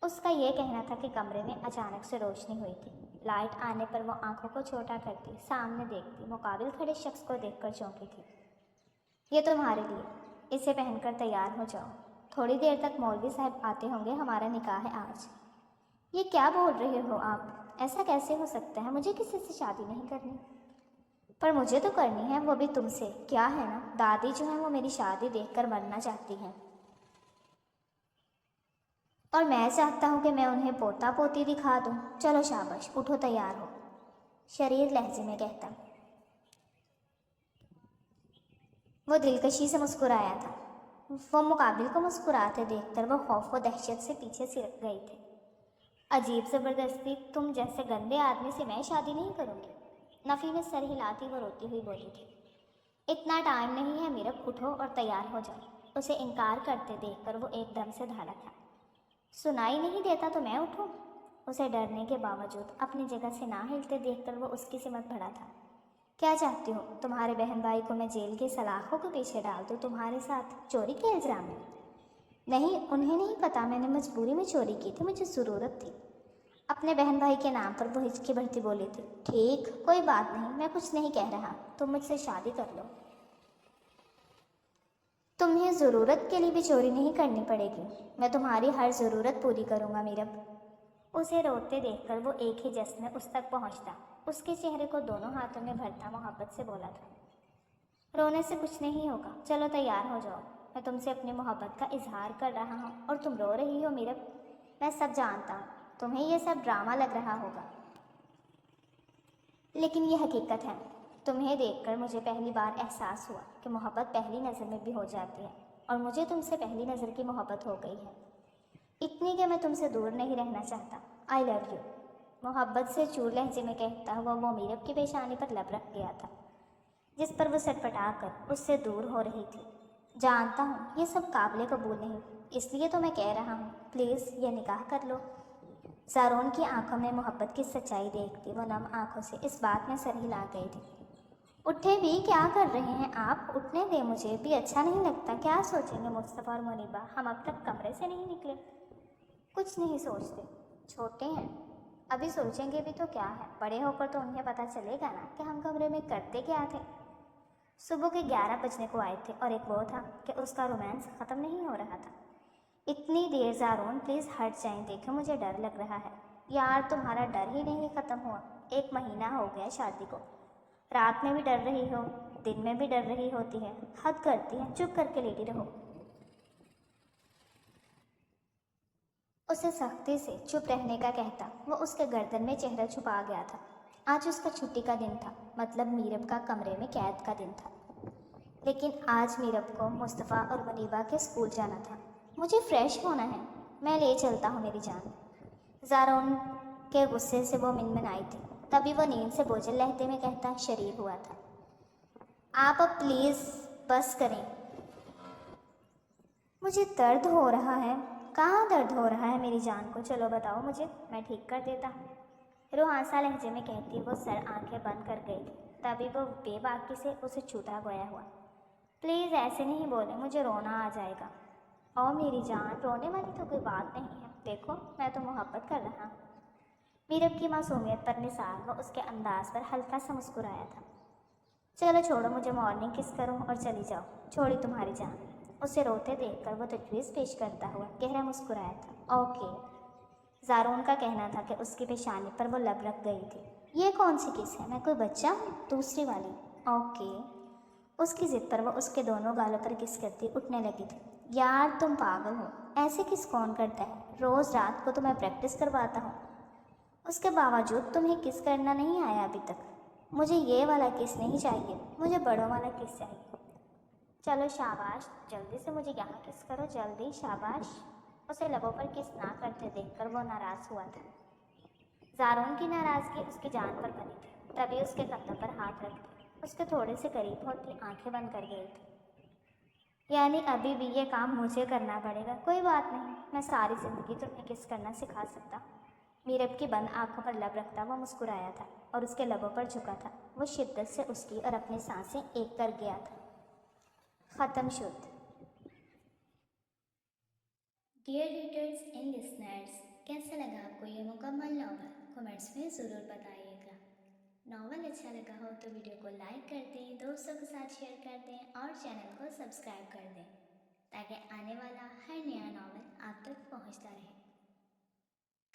Speaker 1: اس کا یہ کہنا تھا کہ کمرے میں اچانک سے روشنی ہوئی تھی۔ لائٹ آنے پر وہ آنکھوں کو چھوٹا کرتی سامنے دیکھتی مقابل کھڑے شخص کو دیکھ کر چونکی تھی۔ یہ تمہارے لیے، اسے پہن کر تیار ہو جاؤ، تھوڑی دیر تک مولوی صاحب آتے ہوں گے، ہمارا نکاح ہے آج۔ یہ کیا بول رہے ہو آپ؟ ایسا کیسے ہو سکتا ہے؟ مجھے کسی سے شادی نہیں کرنی۔ پر مجھے تو کرنی ہے، وہ بھی تم سے۔ کیا ہے نا، دادی جو ہیں وہ میری شادی دیکھ کر مرنا چاہتی ہیں، اور میں چاہتا ہوں کہ میں انہیں پوتا پوتی دکھا دوں۔ چلو شاباش، اٹھو تیار ہو، شریر لہجے میں کہتا۔ وہ دلکشی سے مسکرایا تھا۔ وہ مقابل کو مسکراتے دیکھ کر وہ خوف و دہشت سے پیچھے سرک گئی تھی۔ عجیب زبردستی، تم جیسے گندے آدمی سے میں شادی نہیں کروں گی۔ نفی میں سر ہلاتی وہ روتی ہوئی بولی تھی۔ اتنا ٹائم نہیں ہے میرب، اٹھو اور تیار ہو جائے۔ اسے انکار کرتے دیکھ کر وہ ایک دم سے دھڑا تھا۔ سنائی نہیں دیتا تو میں اٹھوں؟ اسے ڈرنے کے باوجود اپنی جگہ سے نہ ہلتے دیکھ کر وہ اس کی سمت بڑھا تھا۔ کیا چاہتی ہو؟ تمہارے بہن بھائی کو میں جیل کی سلاخوں کے پیچھے ڈال دوں تمہارے ساتھ چوری کے الزام میں؟ نہیں، انہیں نہیں پتا میں نے مجبوری میں چوری کی تھی، مجھے ضرورت تھی۔ اپنے بہن بھائی کے نام پر وہ ہچکی بھرتی بولی تھی۔ ٹھیک، کوئی بات نہیں، میں کچھ نہیں کہہ رہا، تم مجھ سے شادی کر لو۔ تمہیں ضرورت کے لیے بھی چوری نہیں کرنی پڑے گی، میں تمہاری ہر ضرورت پوری کروں گا میرب۔ اسے روتے دیکھ کر وہ ایک ہی جس میں اس تک پہنچتا، اس کے چہرے کو دونوں ہاتھوں میں بھرتا محبت سے بولا تھا۔ رونے سے کچھ نہیں ہوگا، چلو تیار ہو جاؤ، میں تم سے اپنی محبت کا اظہار کر رہا ہوں اور تم رو رہی ہو میرب۔ میں سب جانتا ہوں، تمہیں یہ سب ڈرامہ لگ رہا ہوگا، لیکن یہ حقیقت ہے۔ تمہیں دیکھ کر مجھے پہلی بار احساس ہوا کہ محبت پہلی نظر میں بھی ہو جاتی ہے۔ اور مجھے تم سے پہلی نظر کی محبت ہو گئی ہے، اتنی کہ میں تم سے دور نہیں رہنا چاہتا۔ آئی لو یو، محبت سے چور لہجے میں کہتا ہوا وہ میرب کی پیشانی پر لب رکھ گیا تھا، جس پر وہ سٹپٹا کر اس سے دور ہو رہی تھی۔ جانتا ہوں یہ سب قابل قبول نہیں، اس لیے تو میں کہہ رہا ہوں پلیز یہ نکاح کر لو۔ زارون کی آنکھوں میں محبت کی سچائی دیکھتی وہ نم آنکھوں سے اس بات میں سر ہلا گئی تھی۔ اٹھے بھی، کیا کر رہے ہیں آپ؟ اٹھنے دیں، مجھے بھی اچھا نہیں لگتا۔ کیا سوچیں گے مصطفیٰ اور منیبہ؟ ہم اب تک کمرے سے نہیں نکلے۔ کچھ نہیں سوچتے، چھوٹے ہیں، ابھی سوچیں گے بھی تو کیا ہے، بڑے ہو کر تو انہیں پتہ چلے گا نا کہ ہم کمرے میں کرتے کیا تھے۔ صبح کے 11 بجنے کو آئے تھے اور ایک وہ تھا کہ اس کا رومانس ختم نہیں ہو رہا تھا۔ اتنی دیر زارون پلیز ہٹ جائیں، دیکھیں مجھے ڈر لگ رہا ہے۔ یار تمہارا ڈر ہی نہیں ختم ہوا، 1 مہینہ ہو گیا شادی کو، رات میں بھی ڈر رہی ہو، دن میں بھی ڈر رہی ہوتی ہے، حد کرتی ہے، چپ کر کے لیٹی رہو۔ اسے سختی سے چپ رہنے کا کہتا وہ اس کے گردن میں چہرہ چھپا گیا تھا۔ آج اس کا چھٹی کا دن تھا، مطلب میرب کا کمرے میں قید کا دن تھا، لیکن آج میرب کو مصطفیٰ اور منیبہ کے اسکول جانا تھا۔ مجھے فریش ہونا ہے، میں لے چلتا ہوں میری جان۔ زارون کے غصے سے وہ من آئی تھی، تبھی وہ نیند سے بوجھل لہجے میں کہتا شریر ہوا تھا، آپ اب پلیز بس کریں، مجھے درد ہو رہا ہے۔ کہاں درد ہو رہا ہے میری جان کو؟ چلو بتاؤ مجھے، میں ٹھیک کر دیتا ہوں، روحانسا لہجے میں کہتی وہ سر آنکھیں بند کر گئی تھی، تبھی وہ بے باکی سے اسے چھوتا گیا ہوا۔ پلیز ایسے نہیں بولے، مجھے رونا آ جائے گا۔ او میری جان، رونے والی تو کوئی بات نہیں ہے، دیکھو میں تو محبت کر رہا ہوں۔ میرب کی معصومیت پر نثار وہ اس کے انداز پر ہلکا سا مسکرایا تھا۔ چلو چھوڑو، مجھے مارننگ کس کرو اور چلی جاؤ، چھوڑی تمہاری جان۔ اسے روتے دیکھ کر وہ تجویز پیش کرتا ہوا گہرا مسکرایا تھا۔ اوکے، زارون کا کہنا تھا کہ اس کی پیشانی پر وہ لب رکھ گئی تھی۔ یہ کون سی کس ہے؟ میں کوئی بچہ ہوں؟ دوسری والی۔ اوکے۔ اس کی ضد پر وہ اس کے دونوں گالوں پر کس کرتی اٹھنے لگی تھی۔ یار تم پاگل ہو، ایسے کس کون کرتا ہے؟ روز رات کو تو میں پریکٹس کرواتا ہوں، اس کے باوجود تمہیں کس کرنا نہیں آیا ابھی تک۔ مجھے یہ والا کس نہیں چاہیے، مجھے بڑوں والا کس چاہیے۔ چلو شاباش، جلدی سے مجھے یہاں کس کرو، جلدی، شاباش۔ اسے لبوں پر کس نہ کرتے دیکھ کر وہ ناراض ہوا تھا۔ زارون کی ناراضگی اس کی جان پر بنی تھی، تبھی اس کے کندھوں پر ہاتھ رکھتی اس کے تھوڑے سے قریب ہوتی آنکھیں بند کر گئی تھی۔ یعنی ابھی بھی یہ کام مجھے کرنا پڑے گا؟ کوئی بات نہیں، میں ساری زندگی تمہیں کس کرنا سکھا سکتا ہوں۔ میرب کی بند آنکھوں پر لب رکھتا وہ مسکرایا تھا اور اس کے لبوں پر جھکا تھا، وہ شدت سے اس کی اور اپنی سانسیں ایک کر گیا تھا۔ ختم شد۔ ڈیئر ریڈرز اینڈ لسنرز، کیسا لگا آپ کو یہ مکمل ناول؟ کمنٹس میں ضرور بتائیے گا۔ ناول اچھا لگا ہو تو ویڈیو کو لائک کر دیں، دوستوں کے ساتھ شیئر کر دیں اور چینل کو سبسکرائب کر دیں تاکہ آنے والا ہر نیا ناول آپ تک پہنچتا رہے۔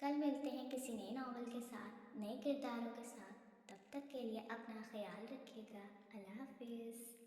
Speaker 1: کل ملتے ہیں کسی نئے ناول کے ساتھ، نئے کرداروں کے ساتھ، تب تک کے لیے اپنا خیال رکھیے گا۔ اللہ حافظ۔